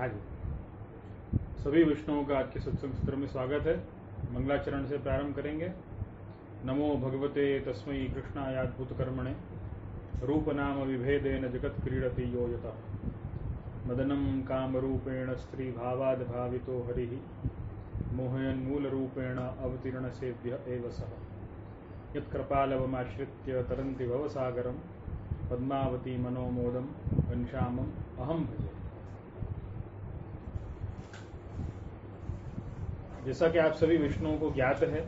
हाँ जी, सभी विष्णुओं का आज के सत्संग सत्र में स्वागत है। मंगलाचरण से प्रारंभ करेंगे। नमो भगवते तस्मै कृष्णाय अद्भुत कर्मणे रूप नाम विभेदेन जगत क्रीडति यो यतः मदनं कामरूपेण स्त्री भावाद् भावितो हरिः मोहयन् मूलरूपेण अवतीर्ण सेव्य एव सः यत्कृपालवमाश्रित्य तरन्ति भवसागरं पद्मावती मनोमोदं घनश्यामम् अहं भजे। जैसा कि आप सभी विष्णुओं को ज्ञात है,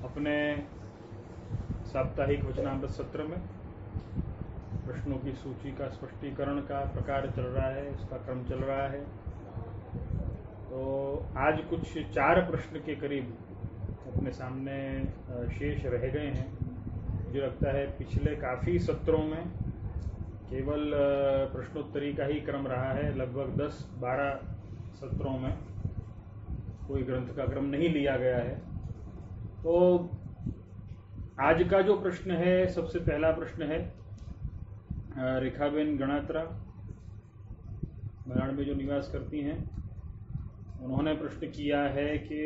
अपने साप्ताहिक वचनामृत सत्र में प्रश्नों की सूची का स्पष्टीकरण का प्रकार चल रहा है, उसका क्रम चल रहा है। तो आज कुछ 4 प्रश्न के करीब अपने सामने शेष रह गए हैं। मुझे लगता है पिछले काफ़ी सत्रों में केवल प्रश्नोत्तरी का ही क्रम रहा है। लगभग 10-12 सत्रों में कोई ग्रंथ का क्रम नहीं लिया गया है। तो आज का जो प्रश्न है, सबसे पहला प्रश्न है रेखाबेन गणात्रा, मलाड में जो निवास करती हैं, उन्होंने प्रश्न किया है कि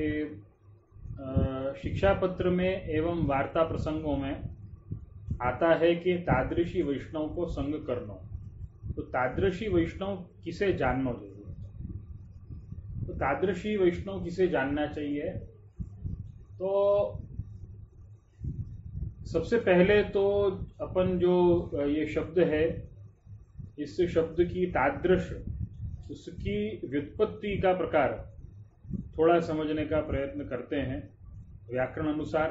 शिक्षा पत्र में एवं वार्ता प्रसंगों में आता है कि तादृशी वैष्णव को संग करनो, तो तादृशी वैष्णव किसे जानना चाहिए? तो तादृशी वैष्णव किसे जानना चाहिए? तो सबसे पहले तो अपन जो ये शब्द है, इस शब्द की तादृश, उसकी व्युत्पत्ति का प्रकार थोड़ा समझने का प्रयत्न करते हैं व्याकरण अनुसार।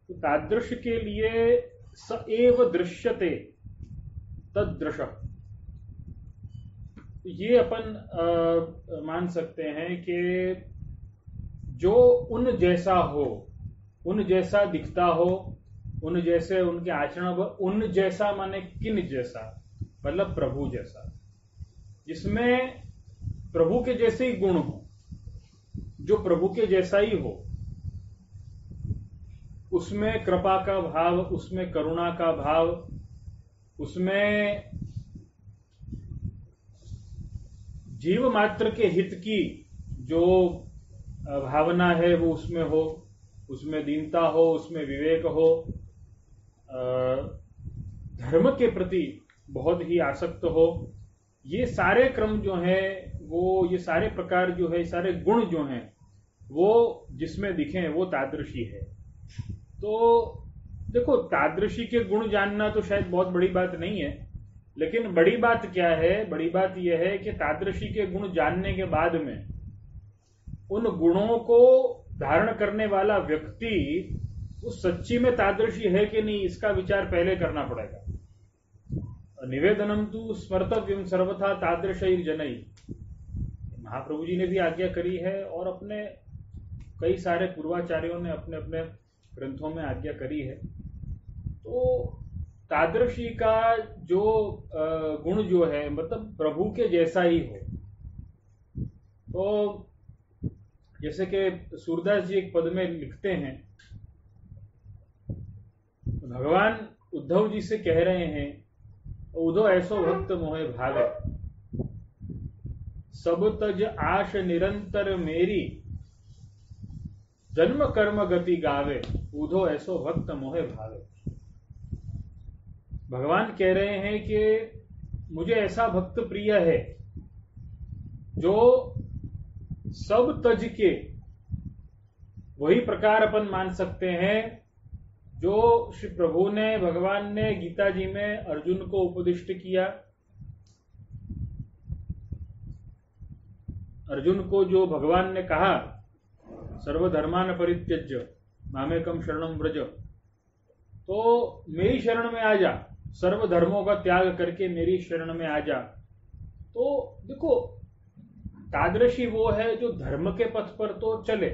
तो तादृश के लिए स एव दृश्यते तदृश, ये अपन मान सकते हैं कि जो उन जैसा हो, उन जैसा दिखता हो, उन जैसे उनके आचरण, उन जैसा माने किन जैसा, मतलब प्रभु जैसा, जिसमें प्रभु के जैसे ही गुण हो, जो प्रभु के जैसा ही हो, उसमें कृपा का भाव, उसमें करुणा का भाव, उसमें जीव मात्र के हित की जो भावना है वो उसमें हो, उसमें दीनता हो, उसमें विवेक हो, धर्म के प्रति बहुत ही आसक्त हो। ये सारे क्रम जो है वो, ये सारे प्रकार जो है, सारे गुण जो हैं वो जिसमें दिखें वो तादृशी है। तो देखो, तादृशी के गुण जानना तो शायद बहुत बड़ी बात नहीं है, लेकिन बड़ी बात क्या है? बड़ी बात यह है कि तादृशी के गुण जानने के बाद में उन गुणों को धारण करने वाला व्यक्ति उस सच्ची में तादृशी है कि नहीं, इसका विचार पहले करना पड़ेगा। निवेदनम तु स्मर्तव्यम सर्वथा तादृशैर जनई, महाप्रभु जी ने भी आज्ञा करी है और अपने कई सारे पूर्वाचार्यों ने अपने अपने ग्रंथों में आज्ञा करी है। तो तादृशी का जो गुण जो है, मतलब प्रभु के जैसा ही हो। तो जैसे कि सूरदास जी एक पद में लिखते हैं, भगवान उद्धव जी से कह रहे हैं, उद्धव ऐसो भक्त मोहे भावे, सब तज आश निरंतर मेरी, जन्म कर्म गति गावे, उद्धव ऐसो भक्त मोहे भावे। भगवान कह रहे हैं कि मुझे ऐसा भक्त प्रिय है जो सब तज के, वही प्रकार अपन मान सकते हैं जो श्री प्रभु ने, भगवान ने गीता जी में अर्जुन को उपदिष्ट किया। अर्जुन को जो भगवान ने कहा, सर्वधर्मान परित्यज्य मामेकम शरणम व्रज, तो मेरी शरण में आ जा, सर्व धर्मों का त्याग करके मेरी शरण में आ जा। तो देखो, तादृशी वो है जो धर्म के पथ पर तो चले,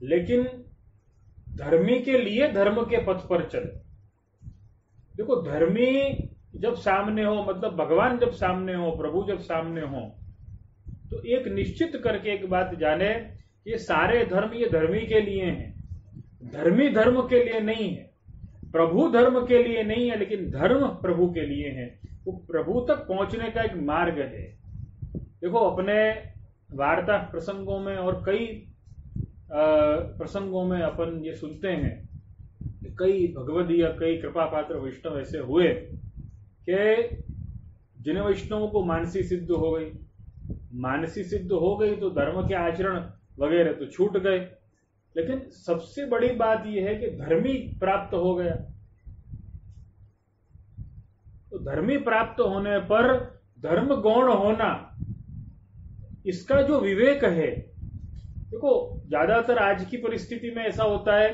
लेकिन धर्मी के लिए धर्म के पथ पर चले। देखो, धर्मी जब सामने हो, मतलब भगवान जब सामने हो, प्रभु जब सामने हो, तो एक निश्चित करके एक बात जाने, ये सारे धर्म ये धर्मी के लिए हैं, धर्मी धर्म के लिए नहीं है, प्रभु धर्म के लिए नहीं है, लेकिन धर्म प्रभु के लिए है। वो प्रभु तक पहुंचने का एक मार्ग है। देखो, अपने वार्ता प्रसंगों में और कई प्रसंगों में अपन ये सुनते हैं कि कई भगवदीय, कई कृपा पात्र वैष्णव ऐसे हुए कि जिन वैष्णवों को मानसी सिद्ध हो गई। मानसी सिद्ध हो गई तो धर्म के आचरण वगैरह तो छूट गए, लेकिन सबसे बड़ी बात यह है कि धर्मी प्राप्त हो गया। तो धर्मी प्राप्त होने पर धर्म गौण होना, इसका जो विवेक है, देखो ज्यादातर आज की परिस्थिति में ऐसा होता है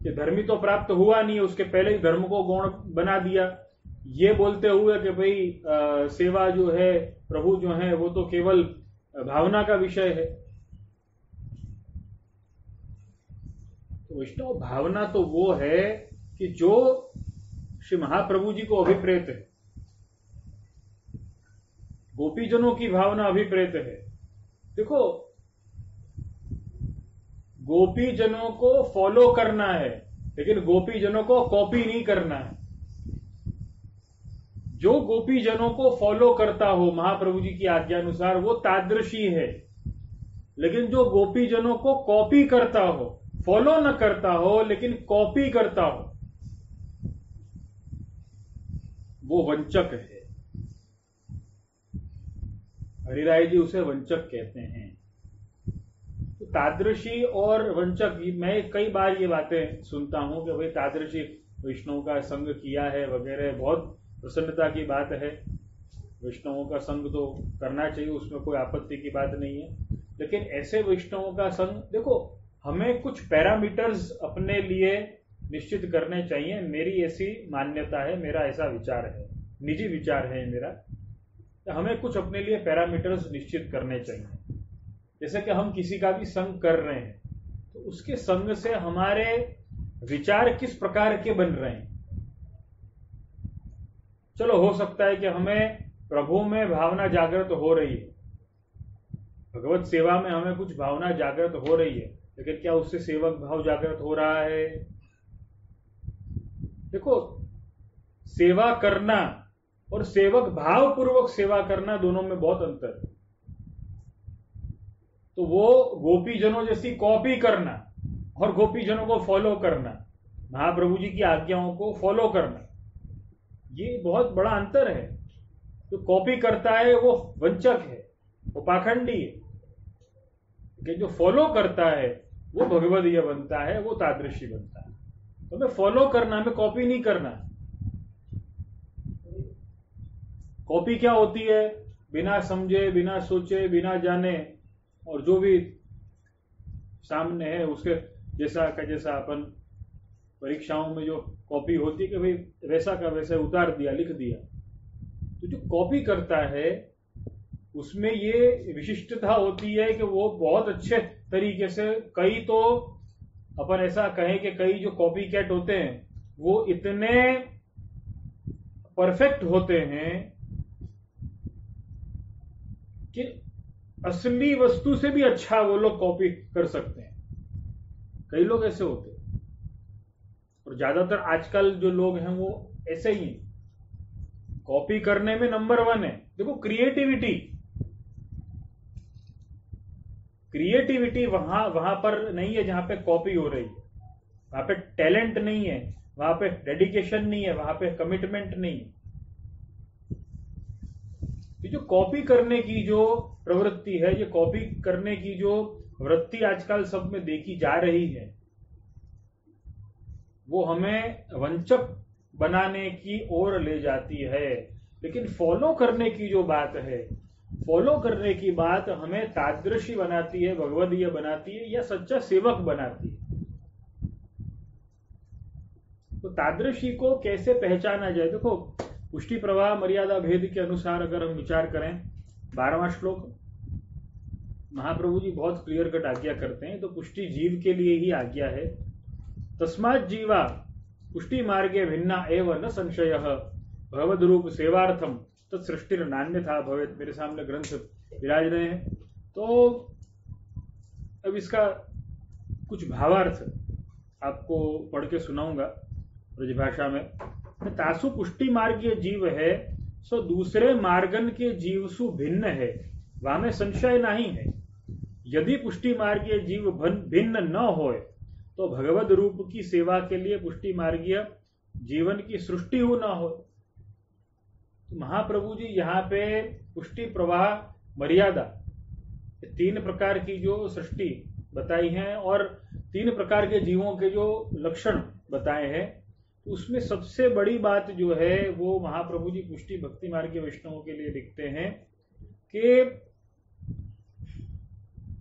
कि धर्मी तो प्राप्त हुआ नहीं है, उसके पहले ही धर्म को गौण बना दिया, ये बोलते हुए कि भाई सेवा जो है, प्रभु जो है वो तो केवल भावना का विषय है। तो वैष्णव भावना तो वो है कि जो श्री महाप्रभु जी को अभिप्रेत है, गोपीजनों की भावना अभिप्रेत है। देखो, गोपीजनों को फॉलो करना है, लेकिन गोपीजनों को कॉपी नहीं करना है। जो गोपीजनों को फॉलो करता हो महाप्रभु जी की आज्ञा अनुसार, वो तादृशी है। लेकिन जो गोपीजनों को कॉपी करता हो, फॉलो न करता हो लेकिन कॉपी करता हो, वो वंचक है। हरिराय जी उसे वंचक कहते हैं। तो तादृशी और वंचक, मैं कई बार ये बातें सुनता हूं कि भाई तादृशी वैष्णव का संग किया है वगैरह, बहुत प्रसन्नता की बात है। वैष्णवों का संग तो करना चाहिए, उसमें कोई आपत्ति की बात नहीं है। लेकिन ऐसे वैष्णवों का संग, देखो हमें कुछ पैरामीटर्स अपने लिए निश्चित करने चाहिए। मेरी ऐसी मान्यता है, मेरा ऐसा विचार है, निजी विचार है मेरा। तो हमें कुछ अपने लिए पैरामीटर्स निश्चित करने चाहिए। जैसे कि हम किसी का भी संग कर रहे हैं, तो उसके संग से हमारे विचार किस प्रकार के बन रहे हैं। चलो, हो सकता है कि हमें प्रभु में भावना जागृत हो रही है, भगवत सेवा में हमें कुछ भावना जागृत हो रही है, लेकिन क्या उससे सेवक भाव जागृत हो रहा है? देखो, सेवा करना और सेवक भाव पूर्वक सेवा करना, दोनों में बहुत अंतर है। तो वो गोपीजनों जैसी कॉपी करना और गोपीजनों को फॉलो करना, महाप्रभु जी की आज्ञाओं को फॉलो करना, ये बहुत बड़ा अंतर है। जो कॉपी करता है वो वंचक है, वो पाखंडी है। कि जो फॉलो करता है वो भगवदीय बनता है, वो तादृशी बनता है। तो हमें फॉलो करना, हमें कॉपी नहीं करना। कॉपी क्या होती है? बिना समझे, बिना सोचे, बिना जाने, और जो भी सामने है उसके जैसा का जैसा अपन परीक्षाओं में जो कॉपी होती है कि भाई वैसा का वैसा उतार दिया, लिख दिया। तो जो कॉपी करता है उसमें ये विशिष्टता होती है कि वो बहुत अच्छे तरीके से, कई तो अपन ऐसा कहें कि कई जो कॉपी कैट होते हैं वो इतने परफेक्ट होते हैं कि असली वस्तु से भी अच्छा वो लोग कॉपी कर सकते हैं। कई लोग ऐसे होते हैं, और ज्यादातर आजकल जो लोग हैं वो ऐसे ही कॉपी करने में नंबर 1 है। देखो, क्रिएटिविटी वहां पर नहीं है जहां पे कॉपी हो रही है। वहां पे टैलेंट नहीं है, वहां पे डेडिकेशन नहीं है, वहां पे कमिटमेंट नहीं है। ये जो कॉपी करने की जो प्रवृत्ति है, ये कॉपी करने की जो वृत्ति आजकल सब में देखी जा रही है, वो हमें वंचक बनाने की ओर ले जाती है। लेकिन फॉलो करने की जो बात है, फॉलो करने की बात हमें तादृशी बनाती है, भगवदीय बनाती है, या सच्चा सेवक बनाती है। तो तादृशी को कैसे पहचाना जाए? देखो, पुष्टि प्रवाह मर्यादा भेद के अनुसार अगर हम विचार करें, 12वां श्लोक महाप्रभु जी बहुत क्लियर कट आज्ञा करते हैं। तो पुष्टि जीव के लिए ही आज्ञा है। तस्मात् जीवा पुष्टि मार्गे भिन्ना एव न संशय भगवद रूप सेवार्थम तत्सृष्टिर नान्यथा भवेत। मेरे सामने ग्रंथ विराज रहे हैं, तो अब इसका कुछ भावार्थ आपको पढ़ के सुनाऊंगा ब्रजभाषा में। तासु पुष्टि मार्गीय जीव है सो दूसरे मार्गन के जीवसु भिन्न है, वहां में संशय नहीं है। यदि पुष्टि मार्गीय जीव भिन्न न होए तो भगवद रूप की सेवा के लिए पुष्टि मार्गीय जीवन की सृष्टि हो न हो। तो महाप्रभु जी यहाँ पे पुष्टि प्रवाह मर्यादा तीन प्रकार की जो सृष्टि बताई है और तीन प्रकार के जीवों के जो लक्षण बताए हैं, उसमें सबसे बड़ी बात जो है वो महाप्रभु जी पुष्टि भक्ति मार्ग के वैष्णवों के लिए लिखते हैं कि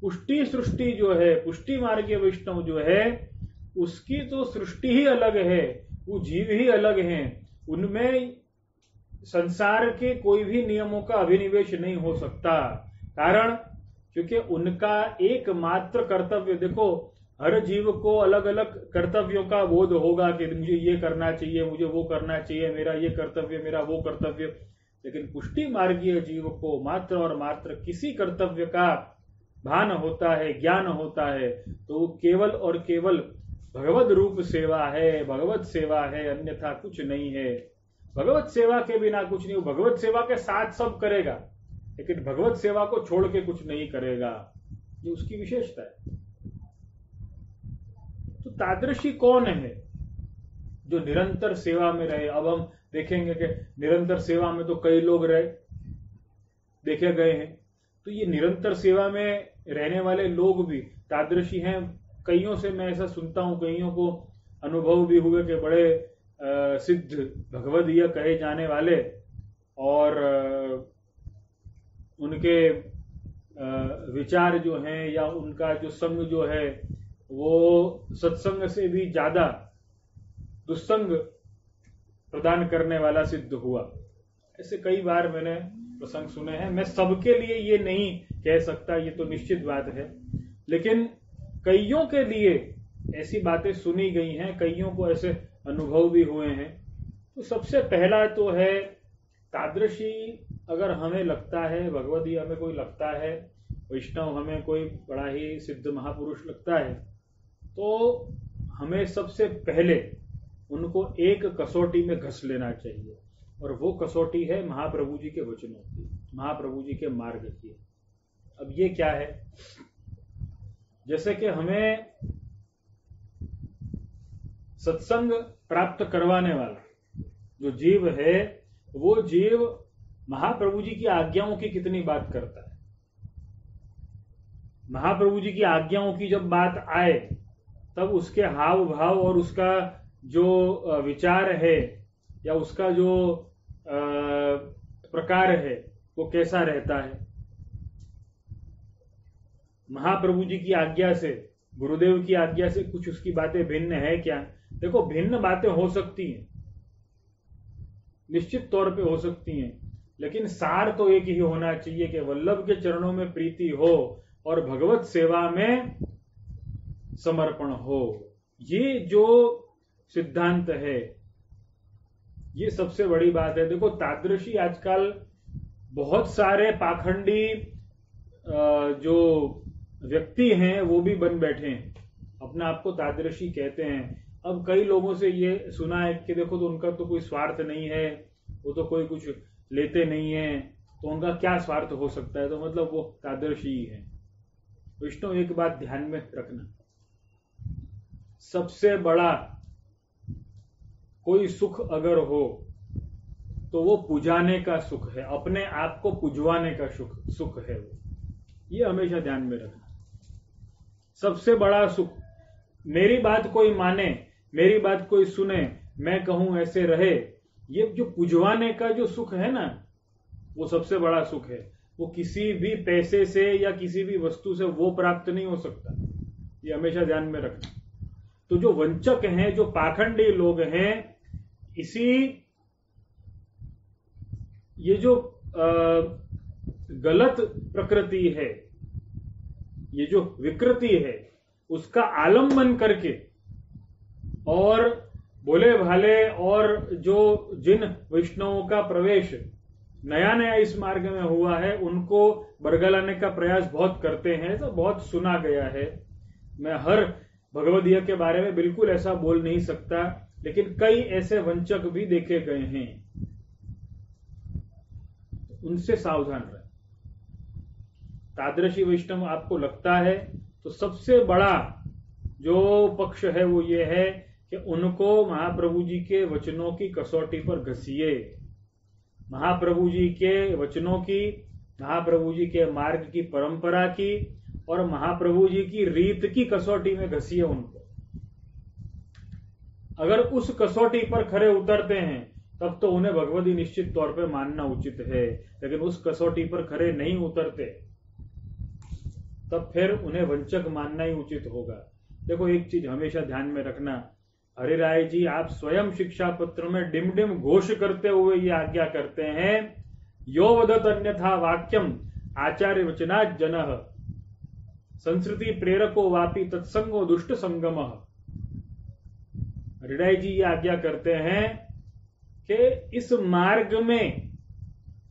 पुष्टि सृष्टि जो है, पुष्टि मार्ग के वैष्णव जो है, उसकी तो सृष्टि ही अलग है, वो जीव ही अलग हैं, उनमें संसार के कोई भी नियमों का अभिनिवेश नहीं हो सकता। कारण क्योंकि उनका एकमात्र कर्तव्य, देखो हर जीव को अलग अलग कर्तव्यों का बोध होगा कि मुझे ये करना चाहिए, मुझे वो करना चाहिए, मेरा ये कर्तव्य, मेरा वो कर्तव्य, लेकिन पुष्टि मार्गीय जीव को मात्र और मात्र किसी कर्तव्य का भान होता है, ज्ञान होता है, तो केवल और केवल भगवत रूप सेवा है, भगवत सेवा है, अन्यथा कुछ नहीं है। भगवत सेवा के बिना कुछ नहीं, भगवत सेवा के साथ सब करेगा, लेकिन भगवत सेवा को छोड़ के कुछ नहीं करेगा, ये उसकी विशेषता है। तो तादृशी कौन है जो निरंतर सेवा में रहे? अब हम देखेंगे कि निरंतर सेवा में तो कई लोग रहे देखे गए हैं, तो ये निरंतर सेवा में रहने वाले लोग भी तादृशी हैं। कईयों से मैं ऐसा सुनता हूं, कईयों को अनुभव भी हुए कि बड़े सिद्ध भगवदीय कहे जाने वाले और उनके विचार जो हैं या उनका जो संग जो है वो सत्संग से भी ज्यादा दुस्संग प्रदान करने वाला सिद्ध हुआ। ऐसे कई बार मैंने प्रसंग सुने हैं। मैं सबके लिए ये नहीं कह सकता, ये तो निश्चित बात है, लेकिन कईयों के लिए ऐसी बातें सुनी गई हैं, कईयों को ऐसे अनुभव भी हुए हैं। तो सबसे पहला तो है तादृशी अगर हमें लगता है, भगवदी हमें कोई लगता है, वैष्णव हमें कोई बड़ा ही सिद्ध महापुरुष लगता है, तो हमें सबसे पहले उनको एक कसौटी में घस लेना चाहिए, और वो कसौटी है महाप्रभु जी के वचनों की, महाप्रभु जी के मार्ग की। अब ये क्या है? जैसे कि हमें सत्संग प्राप्त करवाने वाला जो जीव है, वो जीव महाप्रभु जी की आज्ञाओं की कितनी बात करता है। महाप्रभु जी की आज्ञाओं की जब बात आए तब उसके हाव भाव और उसका जो विचार है या उसका जो प्रकार है वो कैसा रहता है। महाप्रभु जी की आज्ञा से, गुरुदेव की आज्ञा से कुछ उसकी बातें भिन्न है क्या? देखो, भिन्न बातें हो सकती हैं, निश्चित तौर पे हो सकती हैं, लेकिन सार तो एक ही होना चाहिए कि वल्लभ के चरणों में प्रीति हो और भगवत सेवा में समर्पण हो। ये जो सिद्धांत है, ये सबसे बड़ी बात है। देखो, तादृशी आजकल बहुत सारे पाखंडी जो व्यक्ति हैं वो भी बन बैठे हैं, अपने आप को तादृशी कहते हैं। अब कई लोगों से ये सुना है कि देखो, तो उनका तो कोई स्वार्थ नहीं है, वो तो कोई कुछ लेते नहीं है, तो उनका क्या स्वार्थ हो सकता है, तो मतलब वो तादृशी ही है। विष्णु, एक बात ध्यान में रखना, सबसे बड़ा कोई सुख अगर हो तो वो पुजाने का सुख है, अपने आप को पुजवाने का सुख है वो, ये हमेशा ध्यान में रखना। सबसे बड़ा सुख, मेरी बात कोई माने, मेरी बात कोई सुने, मैं कहूं ऐसे रहे, ये जो पुजवाने का जो सुख है ना, वो सबसे बड़ा सुख है। वो किसी भी पैसे से या किसी भी वस्तु से वो प्राप्त नहीं हो सकता, ये हमेशा ध्यान में रखना। तो जो वंचक हैं, जो पाखंडी लोग हैं, इसी ये जो गलत प्रकृति है, ये जो विकृति है, उसका आलम्बन करके और भोले भाले और जो जिन वैष्णवों का प्रवेश नया नया इस मार्ग में हुआ है, उनको बरगलाने का प्रयास बहुत करते हैं। तो बहुत सुना गया है। मैं हर भगवदीय के बारे में बिल्कुल ऐसा बोल नहीं सकता, लेकिन कई ऐसे वंचक भी देखे गए हैं। उनसे सावधान रहे। तादृशी वैष्णव आपको लगता है तो सबसे बड़ा जो पक्ष है वो ये है कि उनको महाप्रभु जी के वचनों की कसौटी पर घसीए, महाप्रभु जी के वचनों की, महाप्रभु जी के मार्ग की, परंपरा की और महाप्रभु जी की रीत की कसौटी में घसीए उनको। अगर उस कसौटी पर खरे उतरते हैं तब तो उन्हें भगवदी निश्चित तौर पर मानना उचित है, लेकिन उस कसौटी पर खरे नहीं उतरते तब फिर उन्हें वंचक मानना ही उचित होगा। देखो एक चीज हमेशा ध्यान में रखना, हरिराय जी आप स्वयं शिक्षा पत्र में डिम डिम घोष करते हुए ये आज्ञा करते हैं, यो वदत अन्यथा वाक्यम आचार्य वचनात् जनः संस्कृति प्रेरको वापि तत्संगो दुष्ट संगम। हरिराय जी ये आज्ञा करते हैं कि इस मार्ग में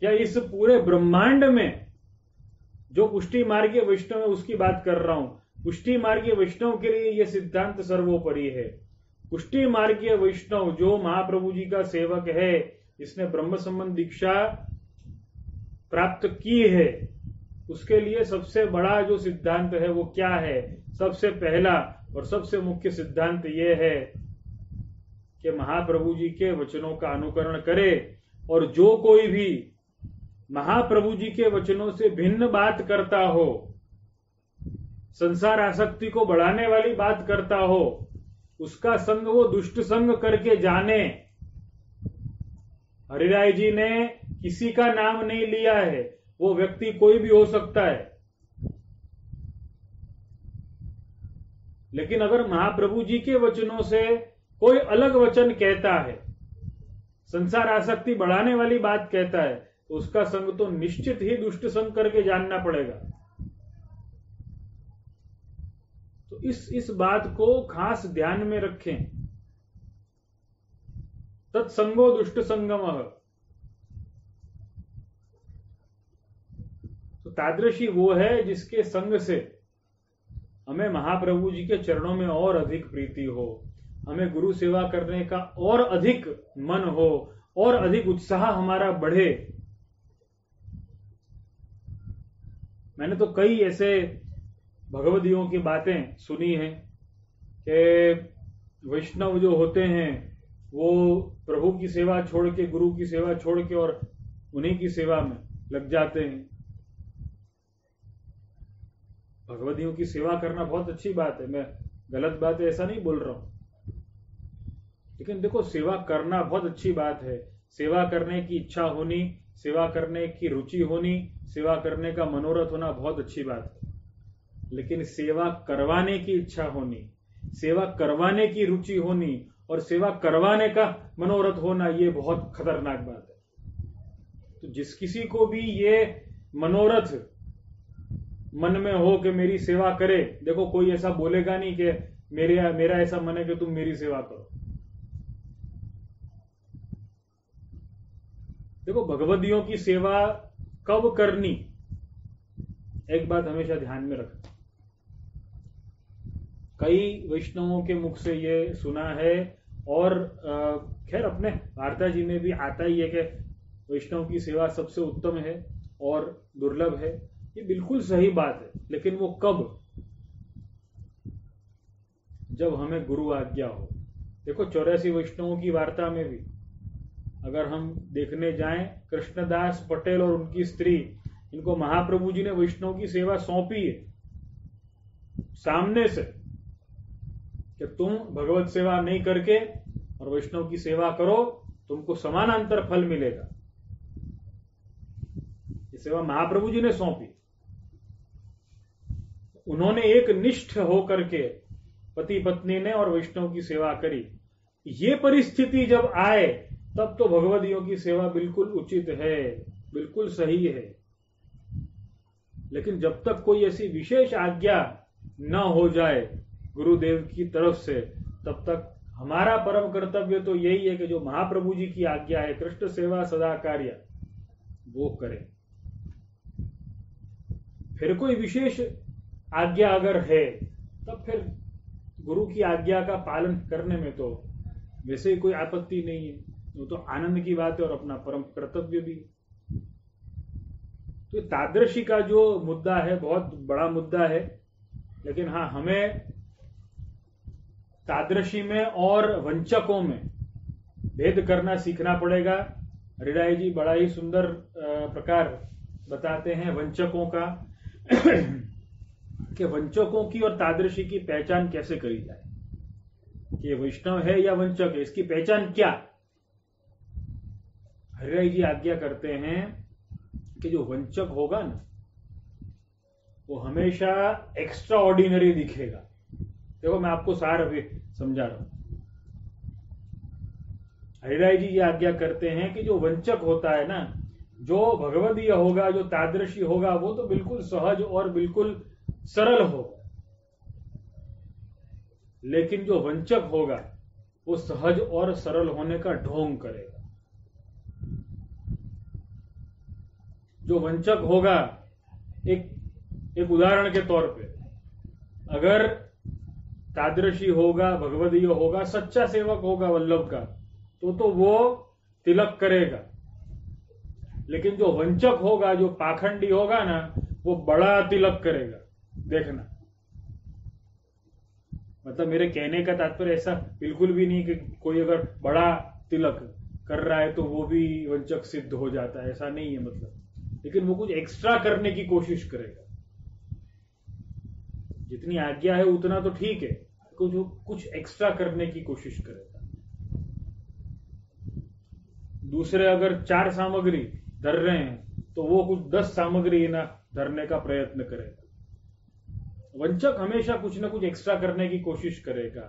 या इस पूरे ब्रह्मांड में जो पुष्टि मार्गीय वैष्णव है उसकी बात कर रहा हूं, पुष्टि मार्गीय वैष्णव के लिए यह सिद्धांत सर्वोपरि है। पुष्टि मार्गीय वैष्णव जो महाप्रभु जी का सेवक है, इसने ब्रह्म संबंध दीक्षा प्राप्त की है, उसके लिए सबसे बड़ा जो सिद्धांत है वो क्या है? सबसे पहला और सबसे मुख्य सिद्धांत यह है कि महाप्रभु जी के वचनों का अनुकरण करे, और जो कोई भी महाप्रभु जी के वचनों से भिन्न बात करता हो, संसार आसक्ति को बढ़ाने वाली बात करता हो, उसका संग वो दुष्ट संग करके जाने। हरिराय जी ने किसी का नाम नहीं लिया है, वो व्यक्ति कोई भी हो सकता है, लेकिन अगर महाप्रभु जी के वचनों से कोई अलग वचन कहता है, संसार आसक्ति बढ़ाने वाली बात कहता है, तो उसका संग तो निश्चित ही दुष्ट संग करके जानना पड़ेगा। तो इस बात को खास ध्यान में रखें। तत्संगो दुष्ट संगम, तो तादृशी वो है जिसके संग से हमें महाप्रभु जी के चरणों में और अधिक प्रीति हो, हमें गुरु सेवा करने का और अधिक मन हो, और अधिक उत्साह हमारा बढ़े। मैंने तो कई ऐसे भगवदियों की बातें सुनी हैं कि वैष्णव जो होते हैं वो प्रभु की सेवा छोड़ के, गुरु की सेवा छोड़ के और उन्हीं की सेवा में लग जाते हैं। भगवदियों की सेवा करना बहुत अच्छी बात है, मैं गलत बात है ऐसा नहीं बोल रहा हूं, लेकिन देखो सेवा करना बहुत अच्छी बात है। सेवा करने की इच्छा होनी, सेवा करने की रुचि होनी, सेवा करने का मनोरथ होना बहुत अच्छी बात है, लेकिन सेवा करवाने की इच्छा होनी, सेवा करवाने की रुचि होनी और सेवा करवाने का मनोरथ होना, ये बहुत खतरनाक बात है। तो जिस किसी को भी ये मनोरथ मन में हो कि मेरी सेवा करे, देखो कोई ऐसा बोलेगा नहीं कि मेरा ऐसा मन है कि तुम मेरी सेवा करो। देखो भगवदियों की सेवा कब करनी, एक बात हमेशा ध्यान में रखना। कई वैष्णवों के मुख से ये सुना है, और खैर अपने वार्ता जी में भी आता ही है कि वैष्णव की सेवा सबसे उत्तम है और दुर्लभ है। ये बिल्कुल सही बात है, लेकिन वो कब? जब हमें गुरु आज्ञा हो। देखो 84 वैष्णवों की वार्ता में भी अगर हम देखने जाएं, कृष्णदास पटेल और उनकी स्त्री, इनको महाप्रभु जी ने वैष्णव की सेवा सौंपी है सामने से कि तुम भगवत सेवा नहीं करके और वैष्णव की सेवा करो, तुमको समानांतर फल मिलेगा। ये सेवा महाप्रभु जी ने सौंपी। उन्होंने एक निष्ठ होकर के पति पत्नी ने और वैष्णव की सेवा करी। ये परिस्थिति जब आए तब तो भगवदियों की सेवा बिल्कुल उचित है, बिल्कुल सही है। लेकिन जब तक कोई ऐसी विशेष आज्ञा न हो जाए गुरुदेव की तरफ से, तब तक हमारा परम कर्तव्य तो यही है कि जो महाप्रभु जी की आज्ञा है, कृष्ण सेवा सदा कार्य, वो करें। फिर कोई विशेष आज्ञा अगर है तब फिर गुरु की आज्ञा का पालन करने में तो वैसे ही कोई आपत्ति नहीं है, वो तो आनंद की बात है और अपना परम कर्तव्य भी। तो तादृशी का जो मुद्दा है बहुत बड़ा मुद्दा है, लेकिन हाँ, हमें तादृशी में और वंचकों में भेद करना सीखना पड़ेगा। हरिराय जी बड़ा ही सुंदर प्रकार बताते हैं वंचकों का कि वंचकों की और तादृशी की पहचान कैसे करी जाए, कि वैष्णव है या वंचक है, इसकी पहचान क्या। हरिराय जी आज्ञा करते हैं कि जो वंचक होगा ना, वो हमेशा एक्स्ट्रा ऑर्डिनरी दिखेगा। देखो, मैं आपको सार अभी समझा रहा हूं। हरिराय जी ये आज्ञा करते हैं कि जो वंचक होता है ना, जो भगवदीय होगा, जो तादृशी होगा, वो तो बिल्कुल सहज और बिल्कुल सरल होगा, लेकिन जो वंचक होगा वो सहज और सरल होने का ढोंग करेगा। जो वंचक होगा, एक उदाहरण के तौर पे, अगर तादृशी होगा, भगवदीय होगा, सच्चा सेवक होगा वल्लभ का, तो वो तिलक करेगा। लेकिन जो वंचक होगा, जो पाखंडी होगा ना, वो बड़ा तिलक करेगा। देखना, मतलब मेरे कहने का तात्पर्य ऐसा बिल्कुल भी नहीं कि कोई अगर बड़ा तिलक कर रहा है तो वो भी वंचक सिद्ध हो जाता है, ऐसा नहीं है मतलब। लेकिन वो कुछ एक्स्ट्रा करने की कोशिश करेगा। जितनी आज्ञा है उतना तो ठीक है, कुछ एक्स्ट्रा करने की कोशिश करेगा। दूसरे अगर 4 सामग्री धर रहे हैं तो वो कुछ 10 सामग्री ना धरने का प्रयत्न करेगा। वंचक हमेशा कुछ ना कुछ एक्स्ट्रा करने की कोशिश करेगा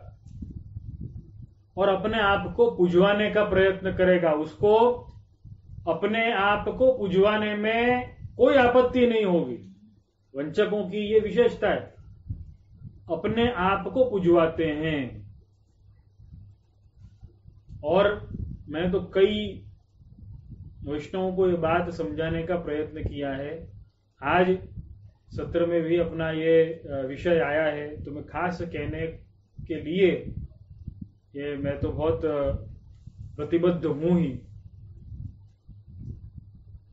और अपने आप को पुजवाने का प्रयत्न करेगा। उसको अपने आप को पुजवाने में कोई आपत्ति नहीं होगी। वंचकों की ये विशेषता है, अपने आप को पुजवाते हैं। और मैंने तो कई वैष्णवों को ये बात समझाने का प्रयत्न किया है। आज सत्र में भी अपना ये विषय आया है, तो मैं खास कहने के लिए ये मैं तो बहुत प्रतिबद्ध हूं ही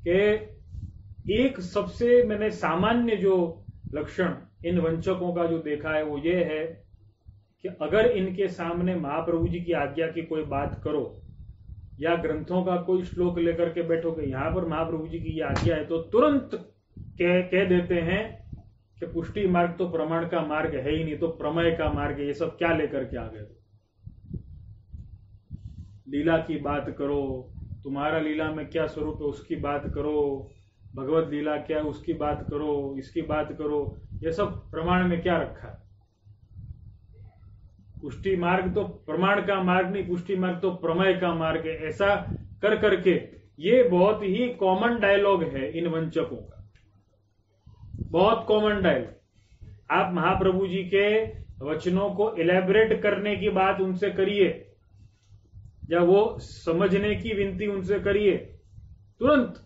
कि एक सबसे मैंने सामान्य जो लक्षण इन वंचकों का जो देखा है वो ये है कि अगर इनके सामने महाप्रभु जी की आज्ञा की कोई बात करो या ग्रंथों का कोई श्लोक लेकर के बैठोगे, यहां पर महाप्रभु जी की ये आज्ञा है, तो तुरंत कह देते हैं कि पुष्टि मार्ग तो प्रमाण का मार्ग है ही नहीं, तो प्रमेय का मार्ग है, ये सब क्या लेकर के आ गए। लीला की बात करो, तुम्हारा लीला में क्या स्वरूप है उसकी बात करो, भगवत लीला क्या है उसकी बात करो, इसकी बात करो, ये सब प्रमाण में क्या रखा है। पुष्टि मार्ग तो प्रमाण का मार्ग नहीं, पुष्टि मार्ग तो प्रमेय का मार्ग है। ऐसा कर करके ये बहुत ही कॉमन डायलॉग है इन वंचकों का, बहुत कॉमन डायलॉग। आप महाप्रभु जी के वचनों को इलेबोरेट करने की बात उनसे करिए या वो समझने की विनती उनसे करिए, तुरंत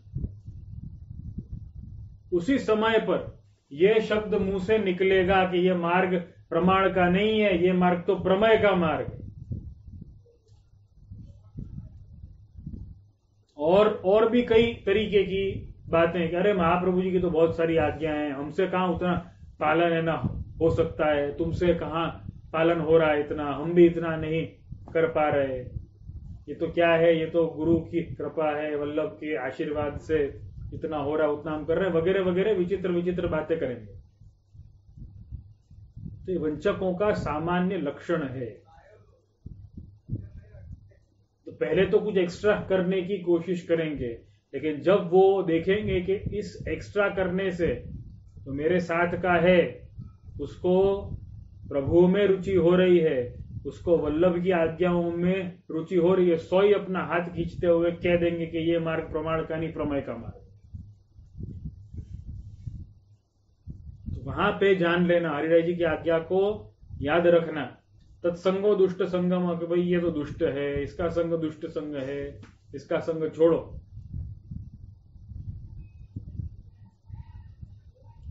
उसी समय पर यह शब्द मुंह से निकलेगा कि यह मार्ग प्रमाण का नहीं है, यह मार्ग तो प्रमेय का मार्ग है। और भी कई तरीके की बातें कि अरे महाप्रभु जी की तो बहुत सारी आज्ञाएं हैं, हमसे कहां उतना पालन है ना हो सकता है, तुमसे कहां पालन हो रहा है इतना, हम भी इतना नहीं कर पा रहे, ये तो क्या है, ये तो गुरु की कृपा है, वल्लभ के आशीर्वाद से इतना हो रहा है, उतना हम कर रहे हैं, वगैरह वगैरह विचित्र विचित्र बातें करेंगे। तो ये वंचकों का सामान्य लक्षण है। तो पहले तो कुछ एक्स्ट्रा करने की कोशिश करेंगे, लेकिन जब वो देखेंगे कि इस एक्स्ट्रा करने से तो मेरे साथ का है, उसको प्रभु में रुचि हो रही है, उसको वल्लभ की आज्ञाओं में रुचि हो रही है, सो ही अपना हाथ खींचते हुए कह देंगे कि ये मार्ग प्रमाण का नहीं, प्रमेय का मार्ग। तो वहां पे जान लेना, हरिराय जी की आज्ञा को याद रखना, तत्संगो दुष्ट संगम, कि भाई ये तो दुष्ट है, इसका संग दुष्ट संग है, इसका संग छोड़ो।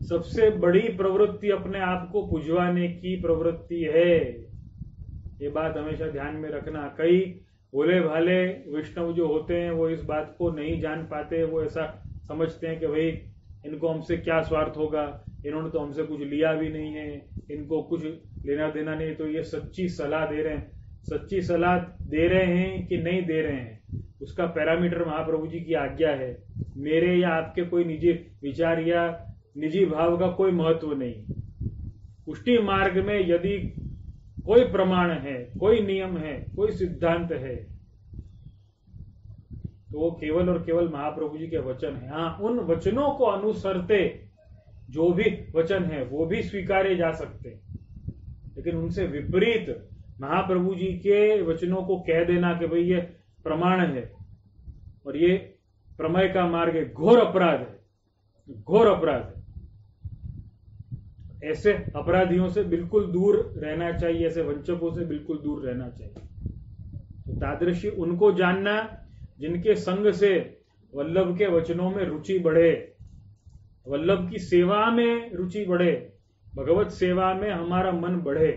सबसे बड़ी प्रवृत्ति अपने आप को पुजवाने की प्रवृत्ति है, ये बात हमेशा ध्यान में रखना। कई भोले भाले वैष्णव जो होते हैं वो इस बात को नहीं जान पाते, वो ऐसा समझते हैं कि भाई इनको हमसे क्या स्वार्थ होगा, इन्होंने तो हमसे कुछ लिया भी नहीं है, इनको कुछ लेना देना नहीं। तो ये सच्ची सलाह दे रहे हैं, सच्ची सलाह दे रहे हैं कि नहीं दे रहे हैं, उसका पैरामीटर महाप्रभु जी की आज्ञा है। मेरे या आपके कोई निजी विचार या निजी भाव का कोई महत्व नहीं। पुष्टि मार्ग में यदि कोई प्रमाण है, कोई नियम है, कोई सिद्धांत है, तो वो केवल और केवल महाप्रभु जी के वचन है। हाँ, उन वचनों को अनुसरते जो भी वचन है वो भी स्वीकारे जा सकते, लेकिन उनसे विपरीत महाप्रभु जी के वचनों को कह देना कि भाई ये प्रमाण है और ये प्रमेय का मार्ग है, घोर अपराध है, घोर अपराध है। ऐसे अपराधियों से बिल्कुल दूर रहना चाहिए, ऐसे वंचकों से बिल्कुल दूर रहना चाहिए। तो तादृशी उनको जानना जिनके संग से वल्लभ के वचनों में रुचि बढ़े, वल्लभ की सेवा में रुचि बढ़े, भगवत सेवा में हमारा मन बढ़े।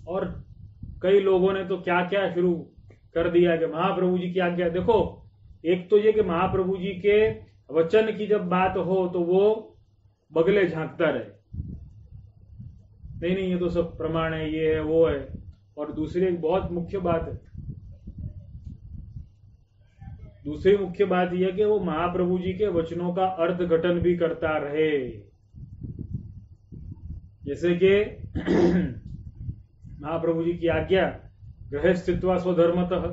और कई लोगों ने तो क्या क्या शुरू कर दिया कि महाप्रभु जी की आज्ञा। देखो, एक तो ये कि महाप्रभु जी के वचन की जब बात हो तो वो बगले झांकता रहे, नहीं नहीं ये तो सब प्रमाण है, ये है वो है। और दूसरी एक बहुत मुख्य बात है, दूसरी मुख्य बात यह कि वो महाप्रभु जी के वचनों का अर्थ घटन भी करता रहे। जैसे कि महाप्रभु जी की आज्ञा गृहस्थित्वा स्वधर्मतः,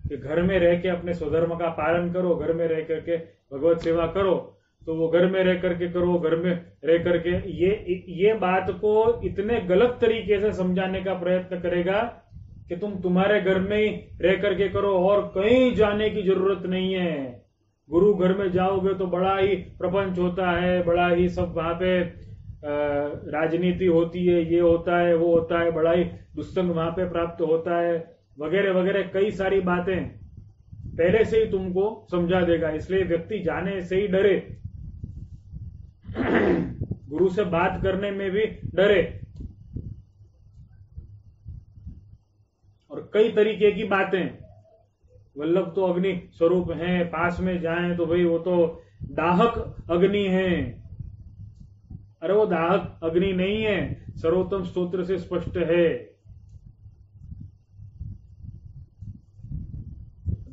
कि घर में रह के अपने स्वधर्म का पालन करो, घर में रह करके भगवत सेवा करो। तो वो घर में रह करके करो, घर में रह करके, ये बात को इतने गलत तरीके से समझाने का प्रयत्न करेगा कि तुम तुम्हारे घर में ही रह करके करो और कहीं जाने की जरूरत नहीं है। गुरु घर में जाओगे तो बड़ा ही प्रपंच होता है, बड़ा ही सब वहां पे राजनीति होती है, ये होता है वो होता है, बड़ा ही दुस्संग वहां पे प्राप्त होता है, वगैरह वगैरह कई सारी बातें पहले से ही तुमको समझा देगा। इसलिए व्यक्ति जाने से ही डरे, गुरु से बात करने में भी डरे। और कई तरीके की बातें, वल्लभ तो अग्नि स्वरूप हैं, पास में जाएं तो भाई वो तो दाहक अग्नि है। अरे वो दाहक अग्नि नहीं है, सर्वोत्तम स्तोत्र से स्पष्ट है।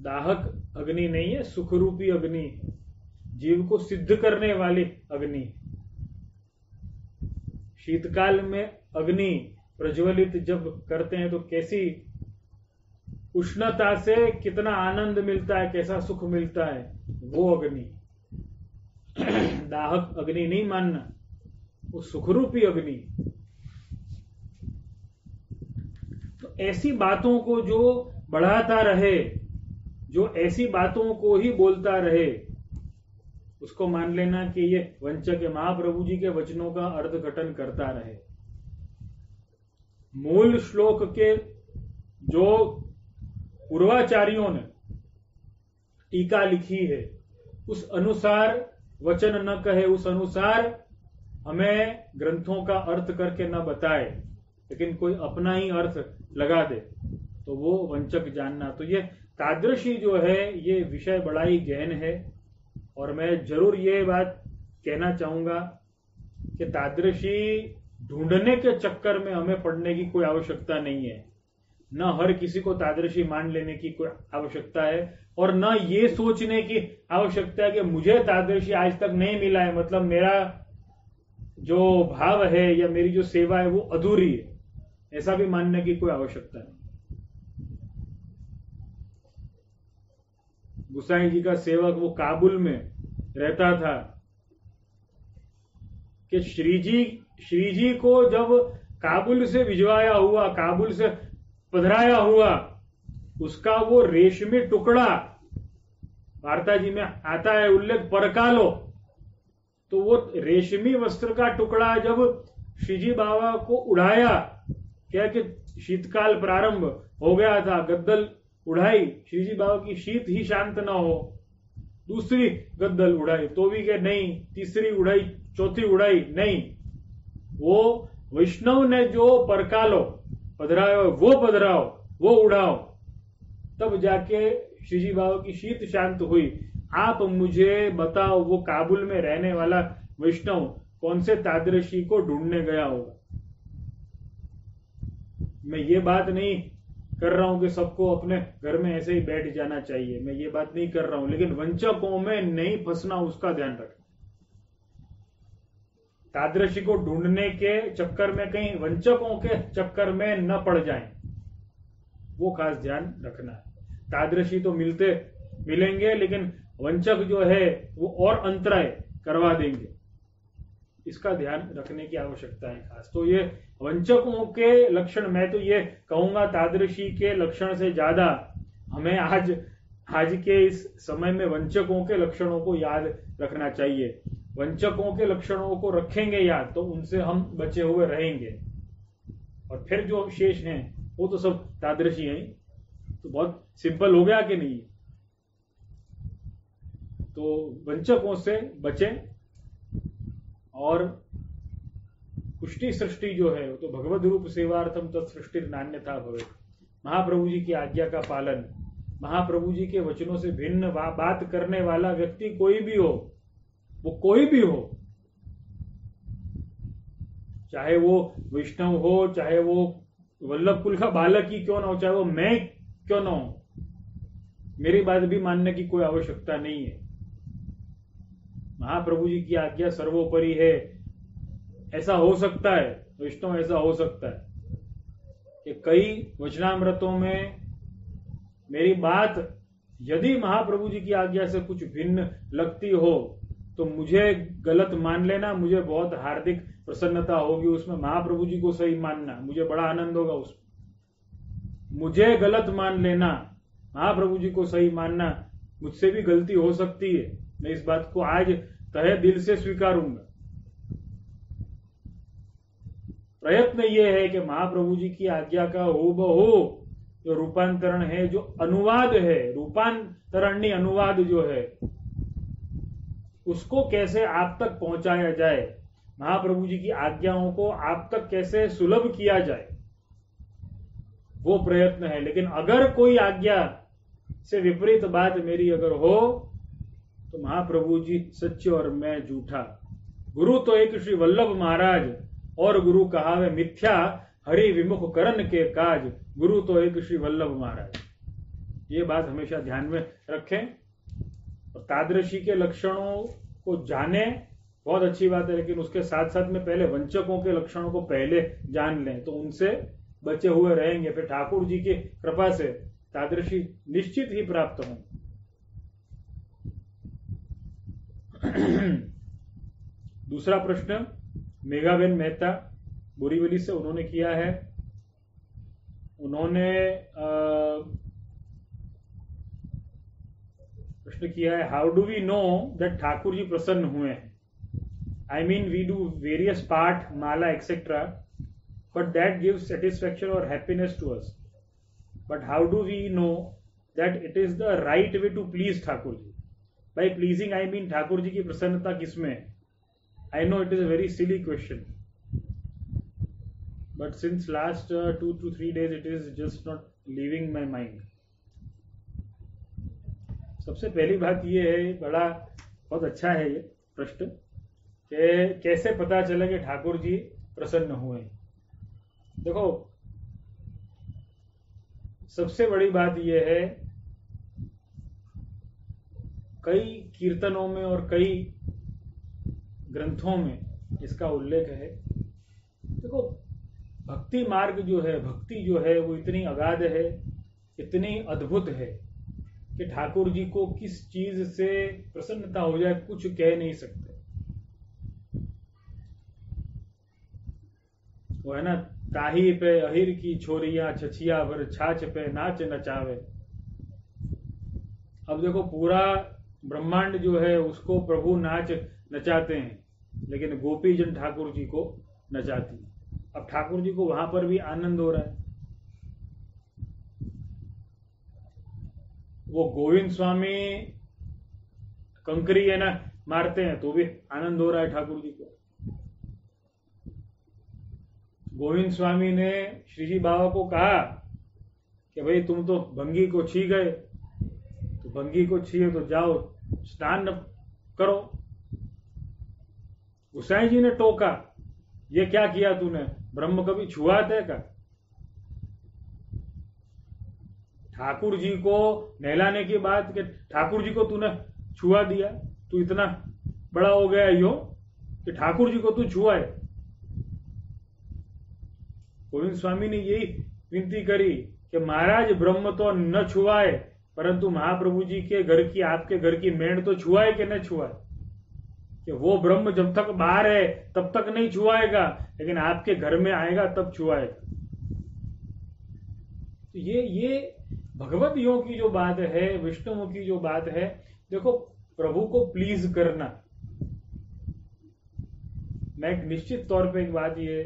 दाहक अग्नि नहीं है, सुखरूपी अग्नि, जीव को सिद्ध करने वाली अग्नि। शीतकाल में अग्नि प्रज्वलित जब करते हैं तो कैसी उष्णता से कितना आनंद मिलता है, कैसा सुख मिलता है, वो अग्नि। दाहक अग्नि नहीं मानना, वो सुखरूपी अग्नि। तो ऐसी बातों को जो बढ़ाता रहे, जो ऐसी बातों को ही बोलता रहे, उसको मान लेना कि ये वंचक है, महाप्रभु जी के वचनों का अर्थघटन करता रहे। मूल श्लोक के जो पूर्वाचार्यों ने टीका लिखी है उस अनुसार वचन न कहे, उस अनुसार हमें ग्रंथों का अर्थ करके न बताए, लेकिन कोई अपना ही अर्थ लगा दे, तो वो वंचक जानना। तो ये तादृशी जो है ये विषय बड़ा ही गहन है। और मैं जरूर ये बात कहना चाहूंगा कि तादृशी ढूंढने के चक्कर में हमें पड़ने की कोई आवश्यकता नहीं है। न हर किसी को तादृशी मान लेने की कोई आवश्यकता है, और न ये सोचने की आवश्यकता है कि मुझे तादृशी आज तक नहीं मिला है, मतलब मेरा जो भाव है या मेरी जो सेवा है वो अधूरी है, ऐसा भी मानने की कोई आवश्यकता नहीं। गुसाई जी का सेवक वो काबुल में रहता था कि श्री जी को जब काबुल से भिजवाया हुआ, काबुल से पधराया हुआ, उसका वो रेशमी टुकड़ा, वार्ता जी में आता है उल्लेख, परकालो, तो वो रेशमी वस्त्र का टुकड़ा जब श्रीजी बाबा को उड़ाया, क्या कि शीतकाल प्रारंभ हो गया था, गद्दल उड़ाई, श्रीजी बाबा की शीत ही शांत ना हो, दूसरी गद्दल उड़ाई तो भी क्या नहीं, तीसरी उड़ाई, चौथी उड़ाई नहीं, वो वैष्णव ने जो परकालो पधराओ वो पधराओ, वो उड़ाओ, तब जाके श्री जी बाबा की शीत शांत हुई। आप मुझे बताओ वो काबुल में रहने वाला वैष्णव कौन से तादृशी को ढूंढने गया होगा। मैं ये बात नहीं कर रहा हूं कि सबको अपने घर में ऐसे ही बैठ जाना चाहिए, मैं ये बात नहीं कर रहा हूं, लेकिन वंचकों में नहीं फंसना उसका ध्यान रखें। तादृशी को ढूंढने के चक्कर में कहीं वंचकों के चक्कर में न पड़ जाएं, वो खास ध्यान रखना है। तादृशी तो मिलेंगे, लेकिन वंचक जो है वो और अंतराय करवा देंगे, इसका ध्यान रखने की आवश्यकता है खास। तो ये वंचकों के लक्षण, मैं तो ये कहूंगा तादृशी के लक्षण से ज्यादा हमें आज के इस समय में वंचकों के लक्षणों को याद रखना चाहिए। वंचकों के लक्षणों को रखेंगे याद तो उनसे हम बचे हुए रहेंगे, और फिर जो शेष हैं वो तो सब तादृशी हैं। तो बहुत सिंपल हो गया कि नहीं। तो वंचकों से बचें, और पुष्टि सृष्टि जो है वो तो भगवद रूप सेवार्थम तत्सृष्टि नान्यथा भवे। महाप्रभु जी की आज्ञा का पालन, महाप्रभु जी के वचनों से भिन्न बात करने वाला व्यक्ति कोई भी हो, वो कोई भी हो, चाहे वो वैष्णव हो, चाहे वो वल्लभ कुल का बालक ही क्यों ना हो, चाहे वो मैं क्यों ना हो, मेरी बात भी मानने की कोई आवश्यकता नहीं है। महाप्रभु जी की आज्ञा सर्वोपरि है। ऐसा हो सकता है, वैष्णव ऐसा हो सकता है कि कई वचनामृतों में मेरी बात यदि महाप्रभु जी की आज्ञा से कुछ भिन्न लगती हो तो मुझे गलत मान लेना, मुझे बहुत हार्दिक प्रसन्नता होगी उसमें। महाप्रभु जी को सही मानना, मुझे बड़ा आनंद होगा उसमें। मुझे गलत मान लेना, महाप्रभु जी को सही मानना, मुझसे भी गलती हो सकती है, मैं इस बात को आज तहे दिल से स्वीकारूंगा। प्रयत्न यह है कि महाप्रभु जी की आज्ञा का हूबहू जो रूपांतरण है, जो अनुवाद है, रूपांतरण नहीं अनुवाद जो है, उसको कैसे आप तक पहुंचाया जाए, महाप्रभु जी की आज्ञाओं को आप तक कैसे सुलभ किया जाए, वो प्रयत्न है। लेकिन अगर कोई आज्ञा से विपरीत बात मेरी अगर हो तो महाप्रभु जी सच्चे और मैं झूठा। गुरु तो एक श्री वल्लभ महाराज, और गुरु कहावे मिथ्या, हरि विमुख करन के काज, गुरु तो एक श्री वल्लभ महाराज। ये बात हमेशा ध्यान में रखें। और तादृशी के लक्षणों को जाने बहुत अच्छी बात है, लेकिन उसके साथ साथ में पहले वंचकों के लक्षणों को पहले जान लें तो उनसे बचे हुए रहेंगे। फिर ठाकुर जी की कृपा से तादृशी निश्चित ही प्राप्त हों। दूसरा प्रश्न मेघाबेन मेहता बोरीवली से उन्होंने किया है। उन्होंने प्रश्न किया है, how do we know that Thakur ji प्रसन्न हुए हैं? I mean we do various paath mala etcetera, but that gives satisfaction और happiness to us, but how do we know that it is the right way to please Thakur ji? By pleasing I mean Thakur ji की प्रसन्नता किसमें है? I know it is a very silly question, but since last 2 to 3 days it is just not leaving my mind. सबसे पहली बात ये है, बहुत अच्छा है ये प्रश्न, कि कैसे पता चले कि ठाकुर जी प्रसन्न हुए। देखो, सबसे बड़ी बात ये है, कई कीर्तनों में और कई ग्रंथों में इसका उल्लेख है। देखो, भक्ति मार्ग जो है, भक्ति जो है वो इतनी अगाध है, इतनी अद्भुत है कि ठाकुर जी को किस चीज से प्रसन्नता हो जाए कुछ कह नहीं सकते। वो है ना, ताही पे अहिर की छोरिया, छछिया भर छाछ पे नाच नचावे। अब देखो, पूरा ब्रह्मांड जो है उसको प्रभु नाच नचाते हैं, लेकिन गोपी जन ठाकुर जी को नचाती है। अब ठाकुर जी को वहां पर भी आनंद हो रहा है। वो गोविंद स्वामी कंकरी है ना मारते हैं तो भी आनंद हो रहा है ठाकुर जी को। गोविंद स्वामी ने श्री जी बाबा को कहा कि भाई तुम तो भंगी को छी गए, भंगी को छुए तो जाओ स्नान करो। गोसाई जी ने टोका, ये क्या किया तूने, ब्रह्म कभी छुआ थे क्या? ठाकुर जी को नहलाने की बात कि ठाकुर जी को तूने छुआ दिया, तू इतना बड़ा हो गया यो कि ठाकुर जी को तू छुआ है। गोविंद स्वामी ने यही विनती करी कि महाराज ब्रह्म तो न छुआए, परंतु महाप्रभु जी के घर की, आपके घर की मेंढ तो छुआए कि न छुआए, कि वो ब्रह्म जब तक बाहर है तब तक नहीं छुआएगा, लेकिन आपके घर में आएगा तब छुआएगा। तो ये भगवत योग की जो बात है, विष्णु की जो बात है, देखो प्रभु को प्लीज करना। मैं एक निश्चित तौर पे एक बात ये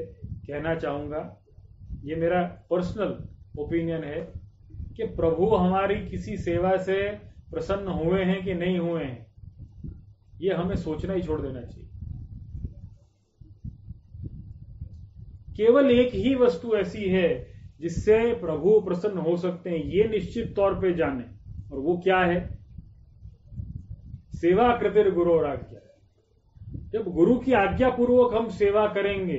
कहना चाहूंगा, ये मेरा पर्सनल ओपिनियन है कि प्रभु हमारी किसी सेवा से प्रसन्न हुए हैं कि नहीं हुए हैं, ये हमें सोचना ही छोड़ देना चाहिए। केवल एक ही वस्तु ऐसी है जिससे प्रभु प्रसन्न हो सकते हैं, ये निश्चित तौर पे जाने, और वो क्या है? सेवा कृतिर गुरु और आज्ञा। जब गुरु की आज्ञा पूर्वक हम सेवा करेंगे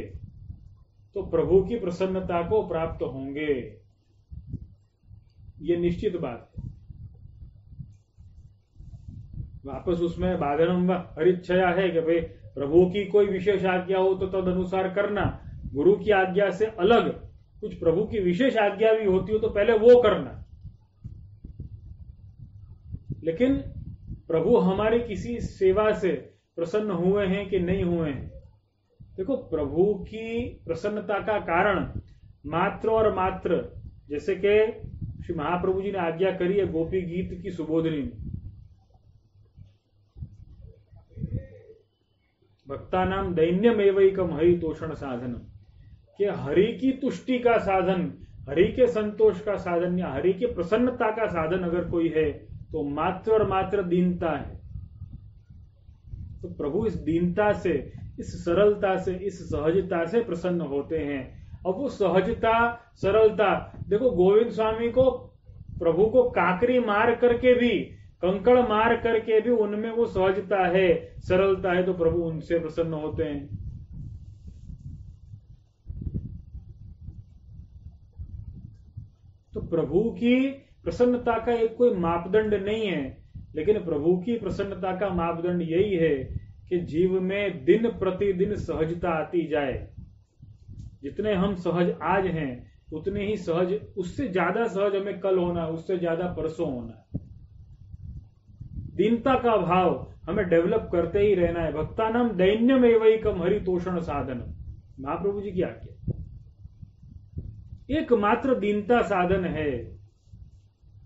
तो प्रभु की प्रसन्नता को प्राप्त होंगे, ये निश्चित बात है। वापस उसमें बाधनम व हरिच्छया है कि भाई प्रभु की कोई विशेष आज्ञा हो तो तद अनुसार करना, गुरु की आज्ञा से अलग कुछ प्रभु की विशेष आज्ञा भी होती हो तो पहले वो करना। लेकिन प्रभु हमारी किसी सेवा से प्रसन्न हुए हैं कि नहीं हुए हैं? देखो, प्रभु की प्रसन्नता का कारण मात्र और मात्र, जैसे कि श्री महाप्रभु जी ने आज्ञा करी है गोपी गीत की सुबोधनी में, भक्ता नाम दैन्यमेवैकम हरि तोषण साधनम, कि हरि की तुष्टि का साधन, हरि के संतोष का साधन या हरि की प्रसन्नता का साधन अगर कोई है तो मात्र और मात्र दीनता है। तो प्रभु इस दीनता से, इस सरलता से, इस सहजता से प्रसन्न होते हैं। अब वो सहजता, सरलता, देखो गोविंद स्वामी को, प्रभु को काकरी मार करके भी, कंकड़ मार करके भी उनमें वो सहजता है, सरलता है, तो प्रभु उनसे प्रसन्न होते हैं। तो प्रभु की प्रसन्नता का एक कोई मापदंड नहीं है, लेकिन प्रभु की प्रसन्नता का मापदंड यही है कि जीव में दिन प्रतिदिन सहजता आती जाए। जितने हम सहज आज हैं उतने ही सहज, उससे ज्यादा सहज हमें कल होना है, उससे ज्यादा परसों होना है। दीनता का भाव हमें डेवलप करते ही रहना है। भक्तानाम दैन्यमेवैकम हरि तोषण साधन, महाप्रभु जी की आज्ञा, एकमात्र दीनता साधन है।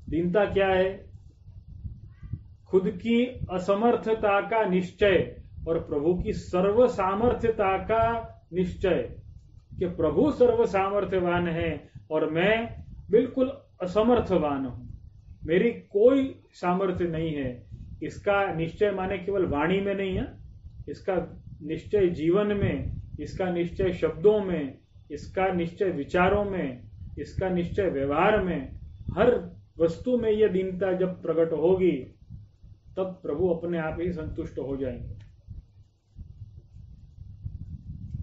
दीनता क्या है? खुद की असमर्थता का निश्चय और प्रभु की सर्व सामर्थ्यता का निश्चय, कि प्रभु सर्व सामर्थ्यवान है और मैं बिल्कुल असमर्थवान हूं, मेरी कोई सामर्थ्य नहीं है। इसका निश्चय माने केवल वाणी में नहीं है, इसका निश्चय जीवन में, इसका निश्चय शब्दों में, इसका निश्चय विचारों में, इसका निश्चय व्यवहार में, हर वस्तु में यह दीनता जब प्रकट होगी तब प्रभु अपने आप ही संतुष्ट हो जाएंगे।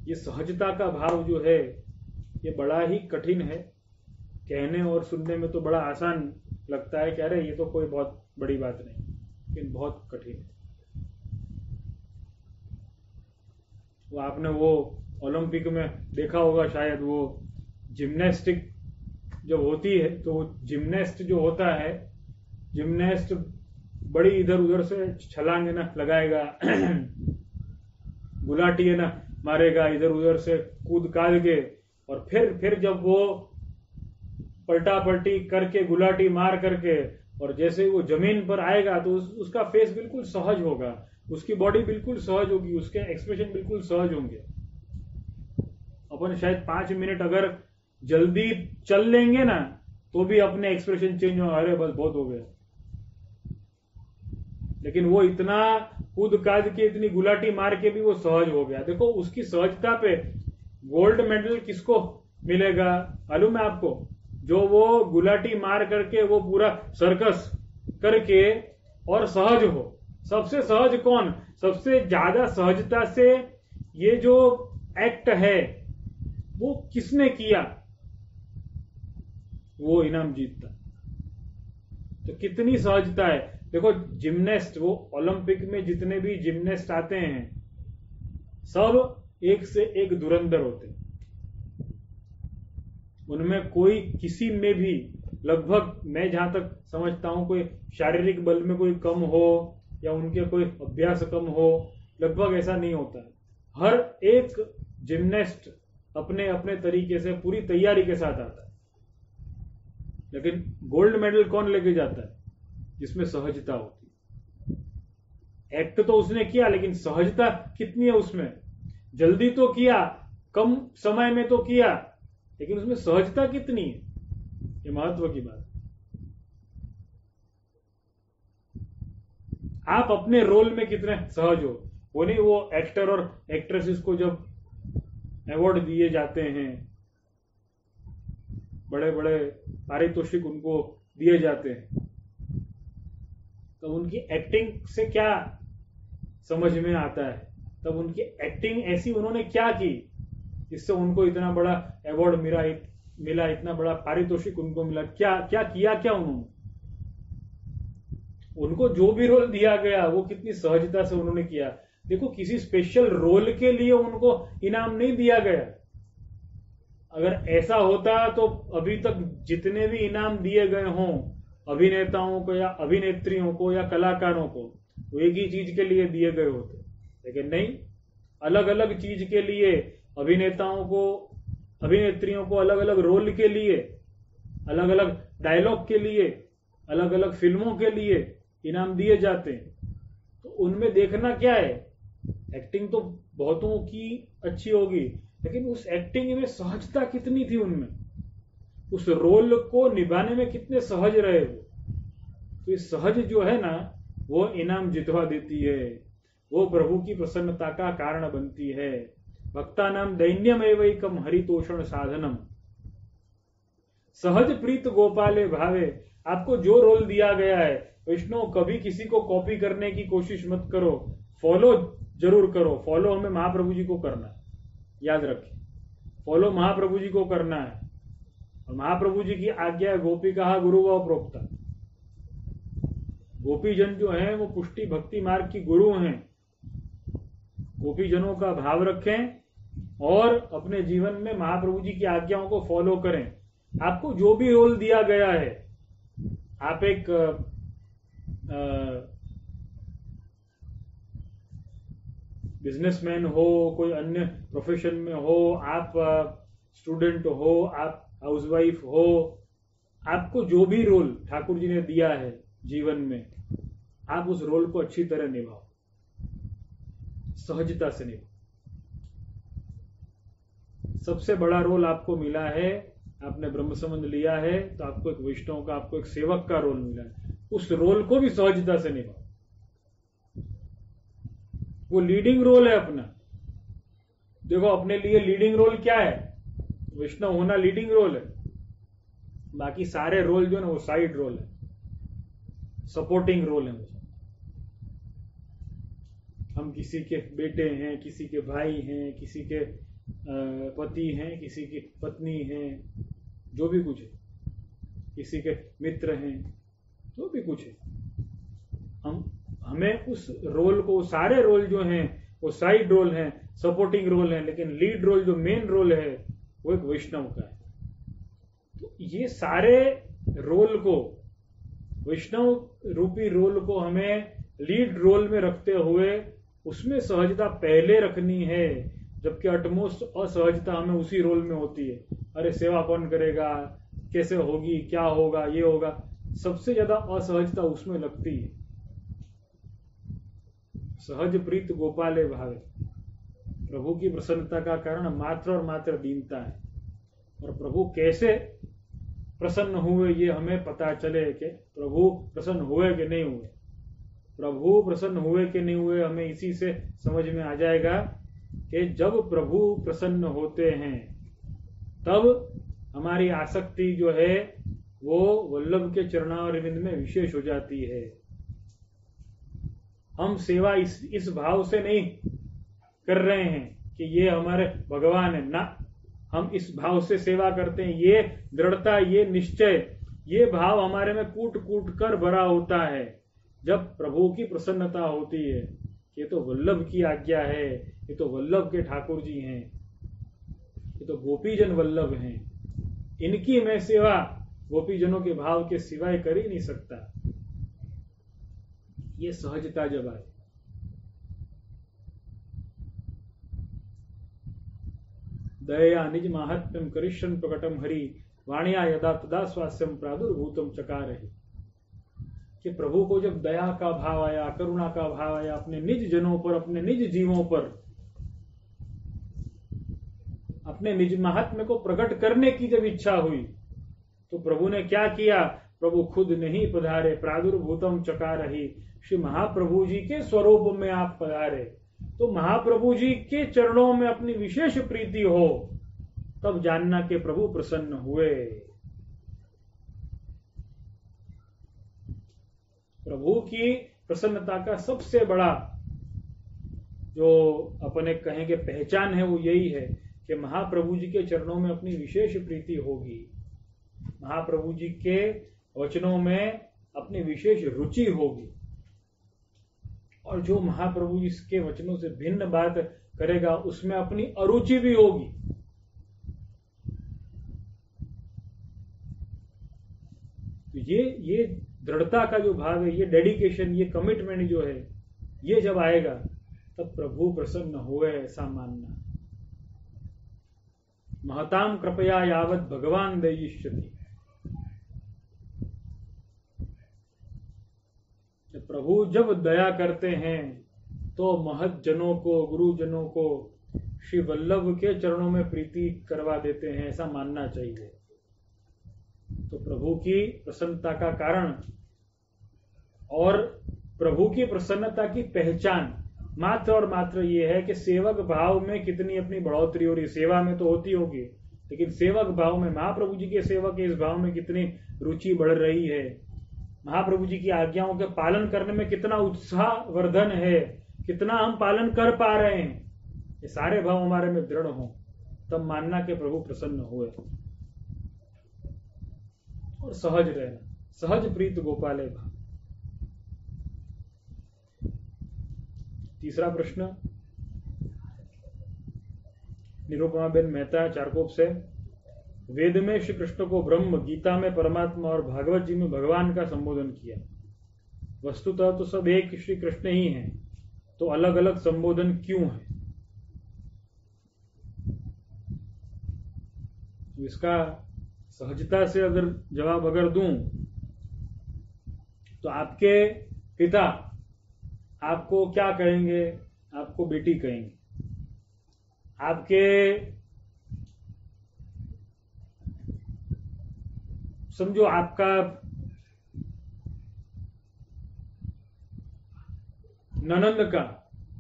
ये सहजता का भाव जो है ये बड़ा ही कठिन है। कहने और सुनने में तो बड़ा आसान लगता है कि अरे ये तो कोई बहुत बड़ी बात नहीं, लेकिन बहुत कठिन है। वो आपने वो ओलंपिक में देखा होगा शायद, वो जिम्नास्टिक जब होती है तो जिम्नास्ट जो होता है, जिम्नास्ट बड़ी इधर उधर से छलांग ना लगाएगा, गुलाटी ना मारेगा, इधर उधर से कूद काद के, और फिर जब वो पलटा पलटी करके, गुलाटी मार करके, और जैसे वो जमीन पर आएगा तो उसका फेस बिल्कुल सहज होगा, उसकी बॉडी बिल्कुल सहज होगी, उसके एक्सप्रेशन बिल्कुल सहज होंगे। अपन शायद 5 मिनट अगर जल्दी चल लेंगे ना तो भी अपने एक्सप्रेशन चेंज हो, अरे बस बहुत हो गया। लेकिन वो इतना कूद काद के, इतनी गुलाटी मार के भी वो सहज हो गया। देखो उसकी सहजता पे गोल्ड मेडल किसको मिलेगा मालूम है आपको? जो वो गुलाटी मार करके, वो पूरा सर्कस करके और सहज हो। सबसे सहज कौन? सबसे ज्यादा सहजता से ये जो एक्ट है वो किसने किया, वो इनाम जीतता। तो कितनी सहजता है। देखो जिम्नास्ट, वो ओलंपिक में जितने भी जिम्नास्ट आते हैं सब एक से एक धुरंधर होते हैं। उनमें कोई किसी में भी लगभग, मैं जहां तक समझता हूं, कोई शारीरिक बल में कोई कम हो या उनके कोई अभ्यास कम हो, लगभग ऐसा नहीं होता है। हर एक जिम्नास्ट अपने अपने तरीके से पूरी तैयारी के साथ आता है। लेकिन गोल्ड मेडल कौन लेके जाता है? जिसमें सहजता होती है। एक्ट तो उसने किया लेकिन सहजता कितनी है उसमें? जल्दी तो किया, कम समय में तो किया, लेकिन उसमें सहजता कितनी है, ये महत्व की बात। आप अपने रोल में कितने सहज हो, वो नहीं वो एक्टर और एक्ट्रेसेस को जब अवार्ड दिए जाते हैं, बड़े बड़े पारितोषिक उनको दिए जाते हैं, तो उनकी एक्टिंग से क्या समझ में आता है? तब उनकी एक्टिंग ऐसी उन्होंने क्या की जिससे उनको इतना बड़ा अवार्ड मिला, इतना बड़ा पारितोषिक उनको मिला? क्या क्या किया, क्या उन्होंने? उनको जो भी रोल दिया गया वो कितनी सहजता से उन्होंने किया। देखो किसी स्पेशल रोल के लिए उनको इनाम नहीं दिया गया। अगर ऐसा होता तो अभी तक जितने भी इनाम दिए गए हों अभिनेताओं को या अभिनेत्रियों को या कलाकारों को, वो एक ही चीज के लिए दिए गए होते। लेकिन नहीं, अलग अलग चीज के लिए अभिनेताओं को, अभिनेत्रियों को अलग अलग रोल के लिए, अलग अलग डायलॉग के लिए, अलग अलग फिल्मों के लिए इनाम दिए जाते हैं। तो उनमें देखना क्या है? एक्टिंग तो बहुतों की अच्छी होगी, लेकिन उस एक्टिंग में सहजता कितनी थी उनमें, उस रोल को निभाने में कितने सहज रहे वो। तो ये सहज जो है ना, वो इनाम जितवा देती है, वो प्रभु की प्रसन्नता का कारण बनती है। भक्तानाम दैन्यमेवैकम हरितोषण साधनम। सहज प्रीत गोपाले भावे। आपको जो रोल दिया गया है, वैष्णव कभी किसी को कॉपी करने की कोशिश मत करो, फॉलो जरूर करो। फॉलो हमें महाप्रभु जी को करना है, याद रखें, फॉलो महाप्रभु जी को करना है। और महाप्रभु जी की आज्ञा गोपी कहा गुरु व प्रोक्ता। गोपीजन जो हैं वो पुष्टि भक्ति मार्ग की गुरु हैं। गोपीजनों का भाव रखें और अपने जीवन में महाप्रभु जी की आज्ञाओं को फॉलो करें। आपको जो भी रोल दिया गया है, आप एक बिजनेसमैन हो, कोई अन्य प्रोफेशन में हो, आप स्टूडेंट हो, आप हाउसवाइफ हो, आपको जो भी रोल ठाकुर जी ने दिया है जीवन में, आप उस रोल को अच्छी तरह निभाओ, सहजता से निभाओ। सबसे बड़ा रोल आपको मिला है, आपने ब्रह्म संबंध लिया है, तो आपको एक वैष्णव का, आपको एक सेवक का रोल मिला है, उस रोल को भी सहजता से निभाओ। वो लीडिंग रोल है अपना। देखो अपने लिए लीडिंग रोल क्या है? वैष्णव होना लीडिंग रोल है। बाकी सारे रोल जो है ना वो साइड रोल है, सपोर्टिंग रोल है। हम किसी के बेटे हैं, किसी के भाई हैं, किसी के पति हैं, किसी की पत्नी हैं, जो भी कुछ है, किसी के मित्र हैं, जो भी कुछ है, हमें उस रोल को, सारे रोल जो हैं वो साइड रोल हैं, सपोर्टिंग रोल हैं, लेकिन लीड रोल जो मेन रोल है वो एक वैष्णव का है। तो ये सारे रोल को, वैष्णव रूपी रोल को हमें लीड रोल में रखते हुए उसमें सहजता पहले रखनी है, जबकि अटमोस्ट असहजता हमें उसी रोल में होती है। अरे सेवा कौन करेगा, कैसे होगी, क्या होगा, ये होगा, सबसे ज्यादा असहजता उसमें लगती है। सहज प्रीत गोपाले भावे। प्रभु की प्रसन्नता का कारण मात्र और मात्र दीनता है। और प्रभु कैसे प्रसन्न हुए ये हमें पता चले कि प्रभु प्रसन्न हुए कि नहीं हुए। प्रभु प्रसन्न हुए कि नहीं हुए हमें इसी से समझ में आ जाएगा कि जब प्रभु प्रसन्न होते हैं तब हमारी आसक्ति जो है वो वल्लभ के चरणारविंद में विशेष हो जाती है। हम सेवा इस भाव से नहीं कर रहे हैं कि ये हमारे भगवान है ना, हम इस भाव से सेवा करते हैं। ये दृढ़ता, ये निश्चय, ये भाव हमारे में कूट कूट कर भरा होता है जब प्रभु की प्रसन्नता होती है। ये तो वल्लभ की आज्ञा है, ये तो वल्लभ के ठाकुर जी हैं, ये तो गोपीजन वल्लभ हैं, इनकी मैं सेवा गोपीजनों के भाव के सिवाय कर ही नहीं सकता। ये सहजता जब आए, दया निज माहात्म्यम करिष्यन् प्रकटम हरि वाणिया यदा तदा स्वास्यम प्रादुर्भूतम चकारहि। कि प्रभु को जब दया का भाव आया, करुणा का भाव आया अपने निज जनों पर, अपने निज जीवों पर, अपने निज महात्म्य को प्रकट करने की जब इच्छा हुई तो प्रभु ने क्या किया? प्रभु खुद नहीं पधारे, प्रादुर्भूतम चकारहि। श्री महाप्रभु जी के स्वरूप में आप पधारे तो महाप्रभु जी के चरणों में अपनी विशेष प्रीति हो, तब जानना कि प्रभु प्रसन्न हुए। प्रभु की प्रसन्नता का सबसे बड़ा जो अपने कहेंगे पहचान है वो यही है कि महाप्रभु जी के चरणों में अपनी विशेष प्रीति होगी, महाप्रभु जी के वचनों में अपनी विशेष रुचि होगी, और जो महाप्रभु जी के वचनों से भिन्न बात करेगा उसमें अपनी अरुचि भी होगी। तो ये दृढ़ता का जो भाव है, ये डेडिकेशन, ये कमिटमेंट जो है, ये जब आएगा तब प्रभु प्रसन्न हुए, ऐसा मानना। महताम कृपया यावत भगवान दयिष्यति। प्रभु जब दया करते हैं तो महत जनों को, गुरुजनों को श्री वल्लभ के चरणों में प्रीति करवा देते हैं, ऐसा मानना चाहिए। तो प्रभु की प्रसन्नता का कारण और प्रभु की प्रसन्नता की पहचान मात्र और मात्र ये है कि सेवक भाव में कितनी अपनी बढ़ोतरी हो रही। सेवा में तो होती होगी, लेकिन सेवक भाव में, महाप्रभु जी के सेवक के इस भाव में कितनी रुचि बढ़ रही है, महाप्रभु जी की आज्ञाओं के पालन करने में कितना उत्साह वर्धन है, कितना हम पालन कर पा रहे हैं, ये सारे भाव हमारे में दृढ़ हों, तब मानना कि प्रभु प्रसन्न हुए। और सहज रहना, सहज प्रीत गोपाले भाव। तीसरा प्रश्न निरुपमा बेन मेहता चारकोप से, वेद में श्री कृष्ण को ब्रह्म, गीता में परमात्मा और भागवत जी में भगवान का संबोधन किया। वस्तुतः तो सब एक श्री कृष्ण ही हैं, तो अलग अलग संबोधन क्यों है? तो इसका सहजता से अगर जवाब अगर दूं तो आपके पिता आपको क्या कहेंगे? आपको बेटी कहेंगे। आपके समझो आपका ननंद का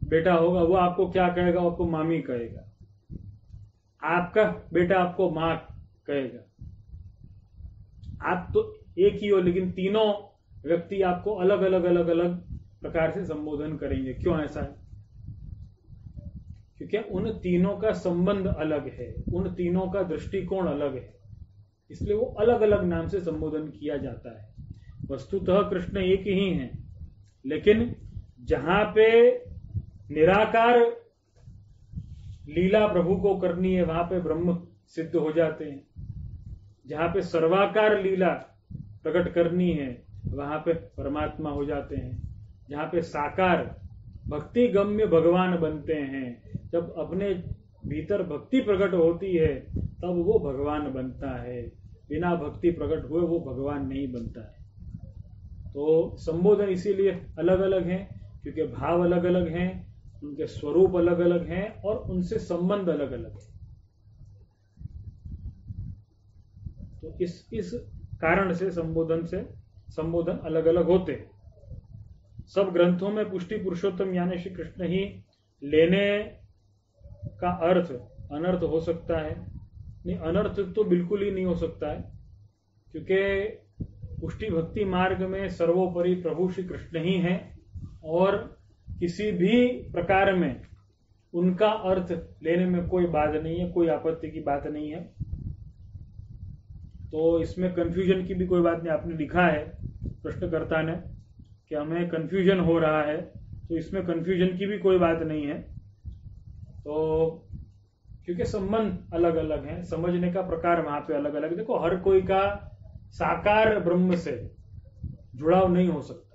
बेटा होगा, वो आपको क्या कहेगा? वो आपको मामी कहेगा। आपका बेटा आपको मां कहेगा। आप तो एक ही हो, लेकिन तीनों व्यक्ति आपको अलग अलग प्रकार से संबोधन करेंगे। क्यों ऐसा है? क्योंकि उन तीनों का संबंध अलग है, उन तीनों का दृष्टिकोण अलग है, इसलिए वो अलग अलग नाम से संबोधन किया जाता है। वस्तुतः कृष्ण एक ही हैं, लेकिन जहां पे निराकार लीला प्रभु को करनी है वहां पे ब्रह्म सिद्ध हो जाते हैं, जहां पे सर्वाकार लीला प्रकट करनी है वहां पे परमात्मा हो जाते हैं, जहां पे साकार भक्ति गम्य भगवान बनते हैं, जब अपने भीतर भक्ति प्रकट होती है तब वो भगवान बनता है। बिना भक्ति प्रकट हुए वो भगवान नहीं बनता है। तो संबोधन इसीलिए अलग अलग हैं क्योंकि भाव अलग अलग हैं, उनके स्वरूप अलग अलग हैं और उनसे संबंध अलग अलग है। तो इस कारण से संबोधन अलग अलग होते। सब ग्रंथों में पुष्टि पुरुषोत्तम यानी श्री कृष्ण ही लेने का अर्थ अनर्थ हो सकता है। नहीं, अनर्थ तो बिल्कुल ही नहीं हो सकता है, क्योंकि पुष्टि भक्ति मार्ग में सर्वोपरि प्रभु श्री कृष्ण ही हैं और किसी भी प्रकार में उनका अर्थ लेने में कोई बात नहीं है, कोई आपत्ति की बात नहीं है। तो इसमें कंफ्यूजन की भी कोई बात नहीं। आपने लिखा है प्रश्नकर्ता ने कि हमें कंफ्यूजन हो रहा है, तो इसमें कंफ्यूजन की भी कोई बात नहीं है। तो क्योंकि संबंध अलग अलग हैं, समझने का प्रकार वहां पे अलग अलग। देखो, हर कोई का साकार ब्रह्म से जुड़ाव नहीं हो सकता।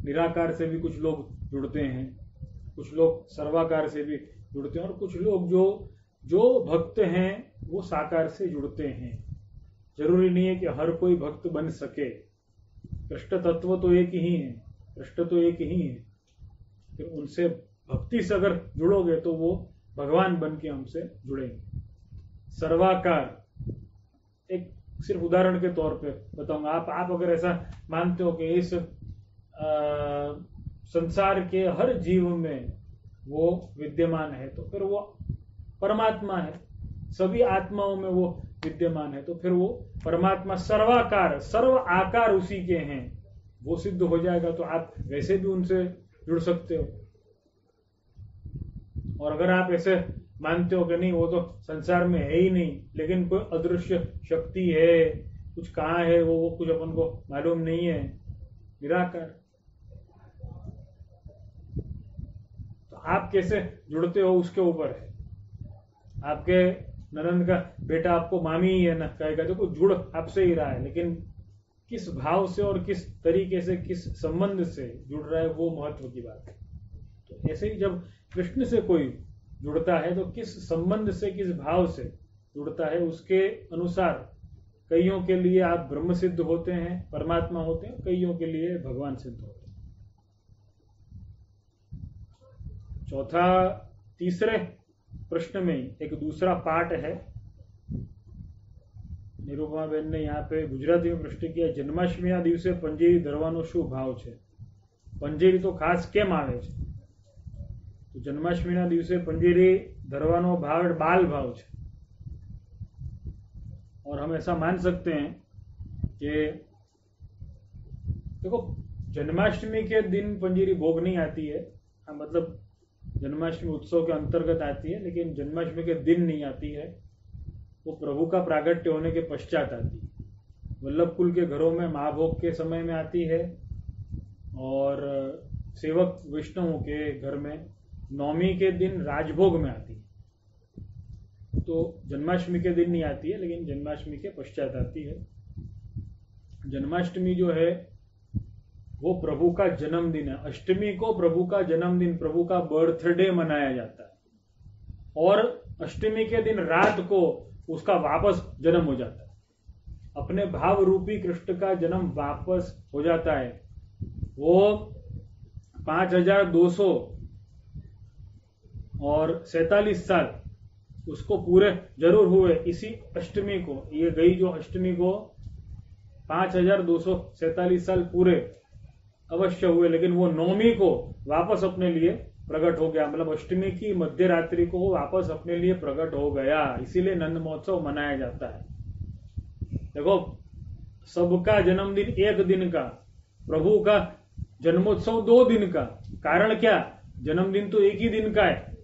निराकार से भी कुछ लोग जुड़ते हैं, कुछ लोग सर्वाकार से भी जुड़ते हैं, और कुछ लोग जो भक्त हैं वो साकार से जुड़ते हैं। जरूरी नहीं है कि हर कोई भक्त बन सके। कृष्ण तत्व तो एक ही है, कृष्ण तो एक ही है। फिर उनसे भक्ति से अगर जुड़ोगे तो वो भगवान बन के हमसे जुड़ेंगे। सर्वाकार, एक सिर्फ उदाहरण के तौर पे बताऊंगा। आप अगर ऐसा मानते हो कि इस संसार के हर जीव में वो विद्यमान है, तो फिर वो परमात्मा है। सभी आत्माओं में वो विद्यमान है, तो फिर वो परमात्मा सर्वाकार, सर्व आकार उसी के हैं, वो सिद्ध हो जाएगा। तो आप वैसे भी उनसे जुड़ सकते हो। और अगर आप ऐसे मानते हो कि नहीं, वो तो संसार में है ही नहीं, लेकिन कोई अदृश्य शक्ति है, कुछ कहाँ है वो कुछ अपन को मालूम नहीं है, निराकार, तो आप कैसे जुड़ते हो उसके ऊपर है। आपके ननंद का बेटा आपको मामी ही है ना कहेगा, देखो जुड़ आपसे ही रहा है, लेकिन किस भाव से और किस तरीके से, किस संबंध से जुड़ रहा है, वो महत्व की बात है। तो ऐसे ही जब कृष्ण से कोई जुड़ता है तो किस संबंध से, किस भाव से जुड़ता है, उसके अनुसार कईयों के लिए आप ब्रह्म सिद्ध होते हैं, परमात्मा होते हैं, कईयों के लिए भगवान सिद्ध होते हैं। चौथा, तीसरे प्रश्न में एक दूसरा पार्ट है। निरुपमा बेन ने यहाँ पे गुजराती में प्रश्न किया, जन्माष्टमी ना दिवसे पंजेरी धरવાનો શું ભાવ છે? पंजेरी तो खास केम आवे છે? तो जन्माष्टमी ना दिवसे पंजेरी धरવાનો भाव बाल भाव છે। और हम ऐसा मान सकते हैं कि देखो, जन्माष्टमी के दिन पंजेरी भोग नहीं आती है, मतलब जन्माष्टमी उत्सव के अंतर्गत आती है, लेकिन जन्माष्टमी के दिन नहीं आती है, वो प्रभु का प्रागट्य होने के पश्चात आती है। वल्लभ कुल के घरों में महाभोग के समय में आती है, और सेवक विष्णु के घर में नवमी के दिन राजभोग में आती है। तो जन्माष्टमी के दिन नहीं आती है, लेकिन जन्माष्टमी के पश्चात आती है। जन्माष्टमी जो है वो प्रभु का जन्मदिन है। अष्टमी को प्रभु का जन्मदिन, प्रभु का बर्थडे मनाया जाता है, और अष्टमी के दिन रात को उसका वापस जन्म हो जाता है। अपने भाव रूपी कृष्ण का जन्म वापस हो जाता है। वो 5200 और 47 साल उसको पूरे जरूर हुए इसी अष्टमी को। ये गई जो अष्टमी को 5247 साल पूरे अवश्य हुए, लेकिन वो नवमी को वापस अपने लिए प्रकट हो गया। मतलब अष्टमी की मध्य रात्रि को वो वापस अपने लिए प्रकट हो गया, इसीलिए नंद महोत्सव मनाया जाता है। देखो, सबका जन्मदिन एक दिन का, प्रभु का जन्मोत्सव 2 दिन का। कारण क्या? जन्मदिन तो एक ही दिन का है,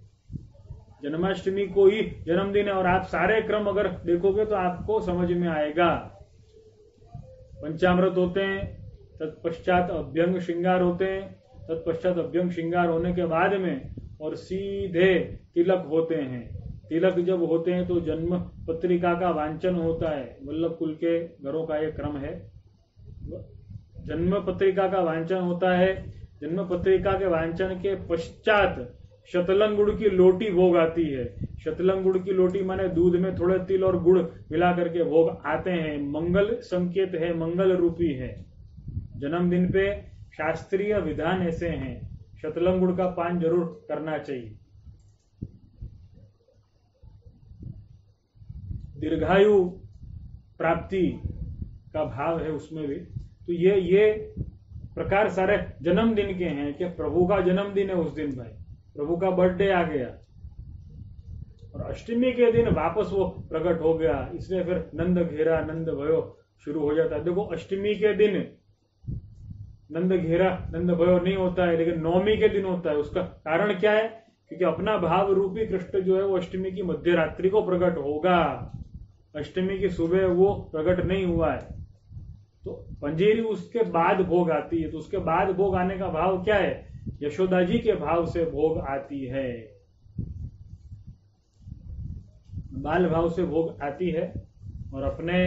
जन्माष्टमी को ही जन्मदिन है। और आप सारे क्रम अगर देखोगे तो आपको समझ में आएगा। पंचामृत होते हैं, तत्पश्चात अभ्यंग श्रृंगार होते हैं, तत्पश्चात अभ्यंग श्रृंगार होने के बाद में और सीधे तिलक होते हैं। तिलक जब होते हैं तो जन्म पत्रिका का वांचन होता है। वल्लभ कुल के घरों का यह क्रम है। जन्म पत्रिका का वांचन होता है। जन्म पत्रिका के वांचन के पश्चात शतलंग गुड़ की लोटी भोग आती है। शतलंग गुड़ की लोटी माने दूध में थोड़े तिल और गुड़ मिला करके भोग आते हैं। मंगल संकेत है, मंगल रूपी है। जन्मदिन पे शास्त्रीय विधान ऐसे हैं, शतलंग गुड़ का पान जरूर करना चाहिए। दीर्घायु प्राप्ति का भाव है उसमें भी। तो ये प्रकार सारे जन्मदिन के हैं कि प्रभु का जन्मदिन है उस दिन, भाई प्रभु का बर्थडे आ गया, और अष्टमी के दिन वापस वो प्रकट हो गया, इसलिए फिर नंद घेरा नंद भयो शुरू हो जाता है। देखो, अष्टमी के दिन नंद घेरा नंद भयो नहीं होता है, लेकिन नवमी के दिन होता है। उसका कारण क्या है? क्योंकि अपना भाव रूपी कृष्ण जो है वो अष्टमी की मध्य रात्रि को प्रकट होगा, अष्टमी की सुबह वो प्रकट नहीं हुआ है। तो पंजीरी उसके बाद भोग आती है। तो उसके बाद भोग आने का भाव क्या है? यशोदा जी के भाव से भोग आती है, बाल भाव से भोग आती है। और अपने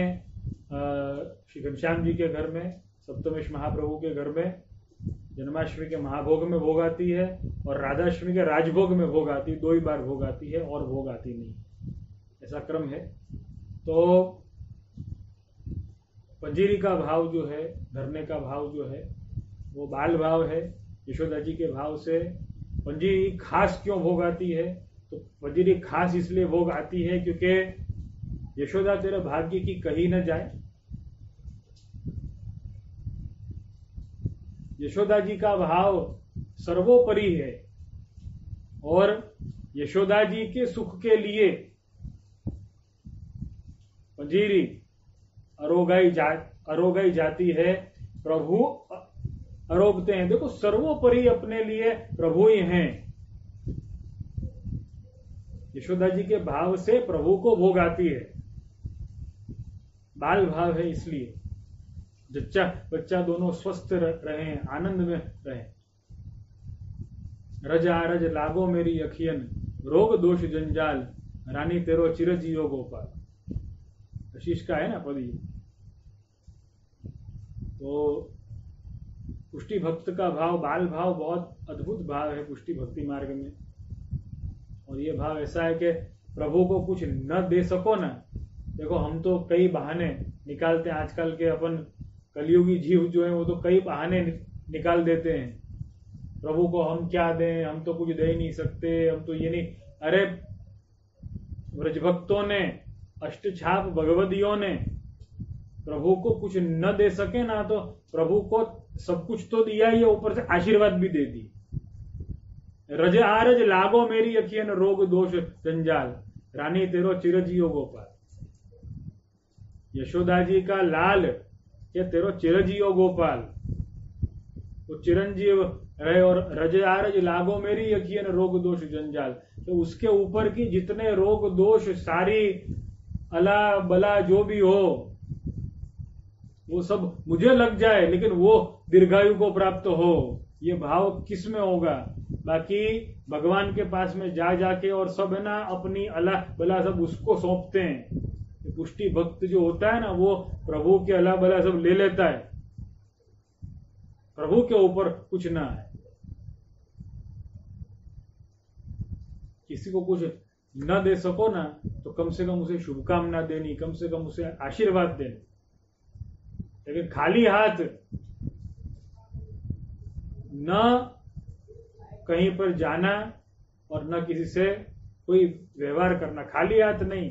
श्री घनश्याम जी के घर में, सप्तमेश महाप्रभु के घर में जन्माष्टमी के महाभोग में भोग आती है, और राधाष्टमी के राजभोग में भोग आती है। 2 ही बार भोग आती है और भोग आती नहीं, ऐसा क्रम है। तो पंजीरी का भाव जो है, धरने का भाव जो है, वो बाल भाव है यशोदा जी के भाव से। पंजीरी खास क्यों भोग आती है? तो पंजीरी खास इसलिए भोग आती है क्योंकि यशोदा तेरे भाग्य की कही न जाए। यशोदा जी का भाव सर्वोपरि है, और यशोदा जी के सुख के लिए पंजीरी अरोगाई जाती है। प्रभु अरोगते हैं। देखो, सर्वोपरि अपने लिए प्रभु ही हैं। यशोदा जी के भाव से प्रभु को भोग आती है, बाल भाव है इसलिए जच्चा बच्चा दोनों स्वस्थ रहे, आनंद में रहे। रज आरज लागो मेरी अखियन, रोग दोष जंजाल, रानी तेरो चिरजियो गोपाल। आशीष का है ना पद ये। तो पुष्टि भक्त का भाव, बाल भाव, बहुत अद्भुत भाव है पुष्टि भक्ति मार्ग में। और ये भाव ऐसा है कि प्रभु को कुछ न दे सको ना, देखो हम तो कई बहाने निकालते हैं। आजकल के अपन कलयुगी जीव जो है वो तो कई बहाने निकाल देते हैं। प्रभु को हम क्या दें, हम तो कुछ दे ही नहीं सकते, हम तो ये नहीं। अरे व्रजभक्तों ने, अष्टछाप भगवदियों ने प्रभु को कुछ न दे सके ना, तो प्रभु को सब कुछ तो दिया ही है, ऊपर से आशीर्वाद भी दे दी। रज आरज लागो मेरी अखियन, रोग दोष जंजाल, रानी तेरो चिरजियो गोपाल। यशोदा जी का लाल ये तेरो चिरजियो गोपाल, वो चिरंजीव रहे। और रज आरज लागो मेरी अखियन, रोग दोष जंजाल, तो उसके ऊपर की जितने रोग दोष, सारी अला बला जो भी हो, वो सब मुझे लग जाए, लेकिन वो दीर्घायु को प्राप्त हो। ये भाव किस में होगा? बाकी भगवान के पास में जा जाके और सब है ना अपनी अला बला सब उसको सौंपते हैं। पुष्टि भक्त जो होता है ना, वो प्रभु के अला बला सब ले लेता है, प्रभु के ऊपर कुछ ना है। किसी को कुछ न दे सको ना, तो कम से कम उसे शुभकामना देनी, कम से कम उसे आशीर्वाद देनी। लेकिन खाली हाथ न कहीं पर जाना और न किसी से कोई व्यवहार करना, खाली हाथ नहीं।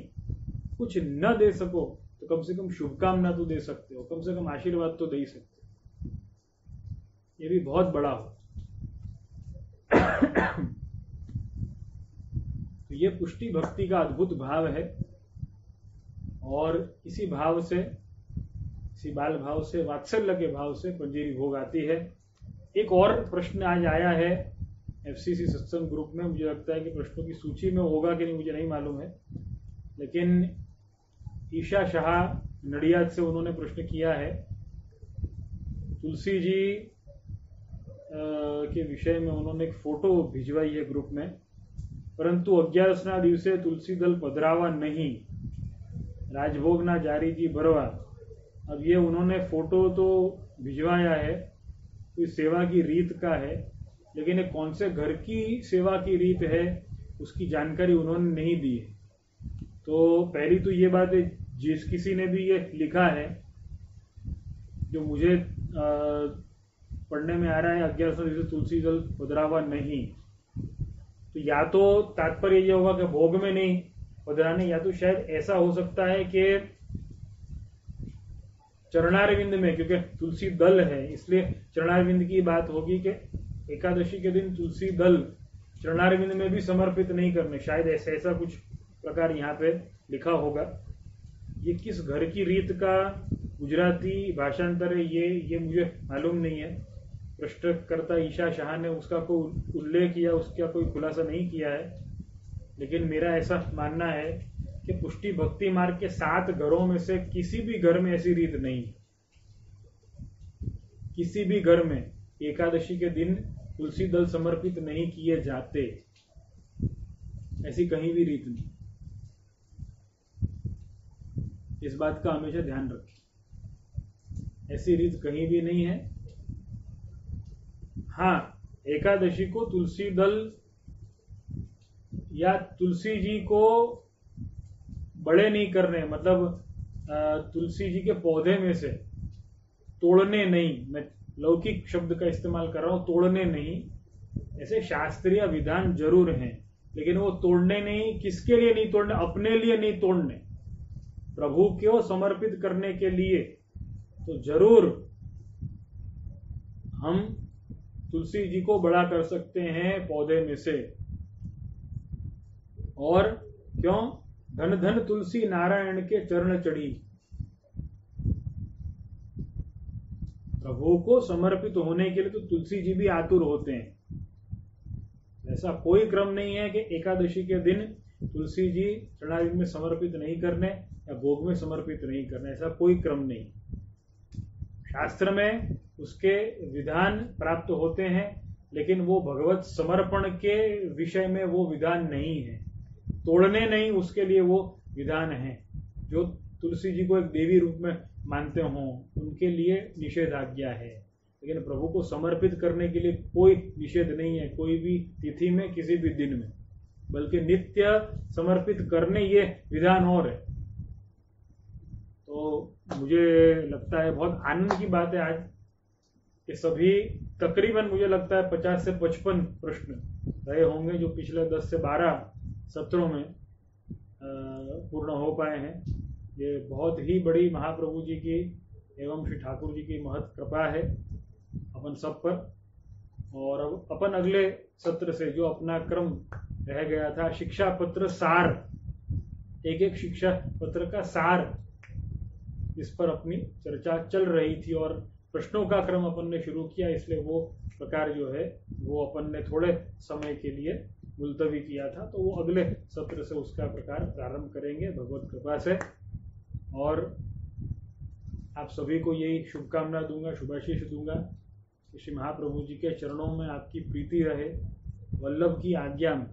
कुछ न दे सको तो कम से कम शुभकामना तो दे सकते हो, कम से कम आशीर्वाद तो दे ही सकते हो, ये भी बहुत बड़ा हो। तो ये पुष्टि भक्ति का अद्भुत भाव है, और इसी भाव से, इसी बाल भाव से, वात्सल्य के भाव से पंजीरी भोग आती है। एक और प्रश्न आज आया है एफसीसी सत्संग ग्रुप में, मुझे लगता है कि प्रश्नों की सूची में होगा कि नहीं मुझे नहीं मालूम है, लेकिन ईशा शाह नडियाद से उन्होंने प्रश्न किया है। तुलसी जी के विषय में उन्होंने एक फोटो भिजवाई है ग्रुप में, परंतु 11 दिवसे तुलसी दल पधरावा नहीं, राजभोग ना जारी जी भरवा। अब ये उन्होंने फोटो तो भिजवाया है, कोई सेवा की रीत का है, लेकिन कौन से घर की सेवा की रीत है उसकी जानकारी उन्होंने नहीं दी है। तो पहली तो ये बात है, जिस किसी ने भी ये लिखा है जो मुझे पढ़ने में आ रहा है 11 दिवसे तुलसी दल पधरावा नहीं, तो या तो तात्पर्य ये होगा कि भोग में नहीं पधराने, या तो शायद ऐसा हो सकता है कि चरणारविंद में, क्योंकि तुलसी दल है इसलिए चरणारविंद की बात होगी कि एकादशी के दिन तुलसी दल चरणारविंद में भी समर्पित नहीं करने, शायद ऐसा कुछ प्रकार यहाँ पे लिखा होगा। ये किस घर की रीत का गुजराती भाषांतर है ये मुझे मालूम नहीं है, प्रश्नकर्ता ईशा शाह ने उसका कोई उल्लेख या उसका कोई खुलासा नहीं किया है, लेकिन मेरा ऐसा मानना है कि पुष्टि भक्ति मार्ग के 7 घरों में से किसी भी घर में ऐसी रीत नहीं। किसी भी घर में एकादशी के दिन तुलसी दल समर्पित नहीं किए जाते, ऐसी कहीं भी रीत नहीं। इस बात का हमेशा ध्यान रखें, ऐसी रीत कहीं भी नहीं है। हाँ, एकादशी को तुलसी दल या तुलसी जी को बड़े नहीं करने, मतलब तुलसी जी के पौधे में से तोड़ने नहीं, मैं लौकिक शब्द का इस्तेमाल कर रहा हूं, तोड़ने नहीं। ऐसे शास्त्रीय विधान जरूर हैं, लेकिन वो तोड़ने नहीं। किसके लिए नहीं तोड़ने? अपने लिए नहीं तोड़ने, प्रभु को समर्पित करने के लिए। तो जरूर हम तुलसी जी को बड़ा कर सकते हैं पौधे में से। और क्यों? धन धन तुलसी नारायण के चरण चढ़ी। प्रभु को समर्पित होने के लिए तो तुलसी जी भी आतुर होते हैं। ऐसा कोई क्रम नहीं है कि एकादशी के दिन तुलसी जी चरणारिंद में समर्पित नहीं करने या भोग में समर्पित नहीं करने, ऐसा कोई क्रम नहीं। शास्त्र में उसके विधान प्राप्त होते हैं, लेकिन वो भगवत समर्पण के विषय में वो विधान नहीं है। तोड़ने नहीं, उसके लिए वो विधान है। जो तुलसी जी को एक देवी रूप में मानते हों, उनके लिए निषेधाज्ञा है, लेकिन प्रभु को समर्पित करने के लिए कोई निषेध नहीं है, कोई भी तिथि में, किसी भी दिन में, बल्कि नित्य समर्पित करने ये विधान और है। तो मुझे लगता है बहुत आनंद की बात है आज कि सभी तकरीबन मुझे लगता है 50 से 55 प्रश्न रहे होंगे जो पिछले 10 से 12 सत्रों में पूर्ण हो पाए हैं। ये बहुत ही बड़ी महाप्रभु जी की एवं श्री ठाकुर जी की महत कृपा है अपन सब पर। और अब अपन अगले सत्र से जो अपना क्रम रह गया था, शिक्षा पत्र सार, एक शिक्षा पत्र का सार, इस पर अपनी चर्चा चल रही थी और प्रश्नों का क्रम अपन ने शुरू किया, इसलिए वो प्रकार जो है वो अपन ने थोड़े समय के लिए मुलतवी किया था। तो वो अगले सत्र से उसका प्रकार प्रारंभ करेंगे भगवत कृपा से। और आप सभी को यही शुभकामना दूंगा, शुभाशीष दूंगा कि श्री महाप्रभु जी के चरणों में आपकी प्रीति रहे, वल्लभ की आज्ञा में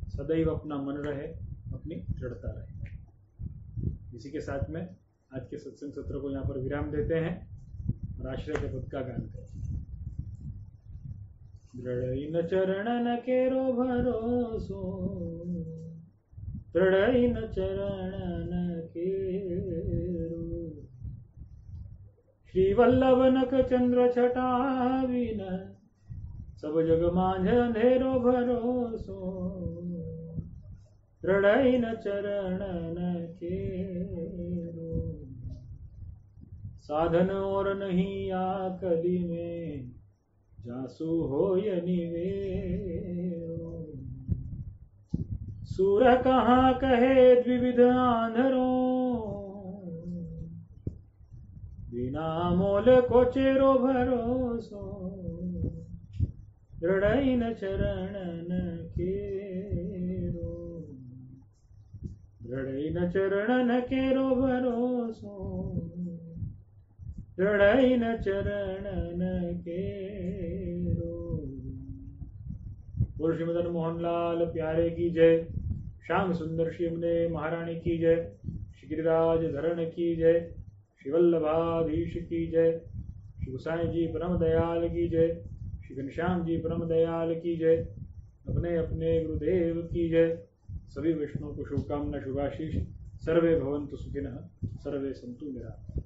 सदैव अपना मन रहे, अपनी दृढ़ता रहे। इसी के साथ में आज के सत्संग सत्र को यहाँ पर विराम देते हैं और आश्रय के पद का गान करें। दृढ़ चरणन केरो भरोसो, दृढ़ चरणन केरो, श्री वल्लभ नक चंद्र छटाविन, सब जग माझ अंधेरो भरोसो, दृढ़ चरणन केरो, साधन और नहीं आकली में, जासु होय निवेरो, सूर कहाँ कहे द्विविध आंधरों, बिना मोल को चेरो भरोसो, दृढ़ चरणन केरो, दृढ़ चरणन केरो भरोसो, दृढ़ चरणन केरो। बोल श्री मदन मोहन लाल प्यारे की जय, श्याम सुंदर श्री यमुने महारानी की जय, श्री गिरिराज धरण की जय, श्री वल्लभाधीश की जय, श्री गोसाई जी परम दयाल की जय, श्री घनश्याम जी परम दयाल की जय, अपने अपने गुरुदेव की जय। सभी वैष्णव को शुभकामना, शुभाशीष। सर्वे भवन्तु सुखिनः, सर्वे सन्तु निरामयाः।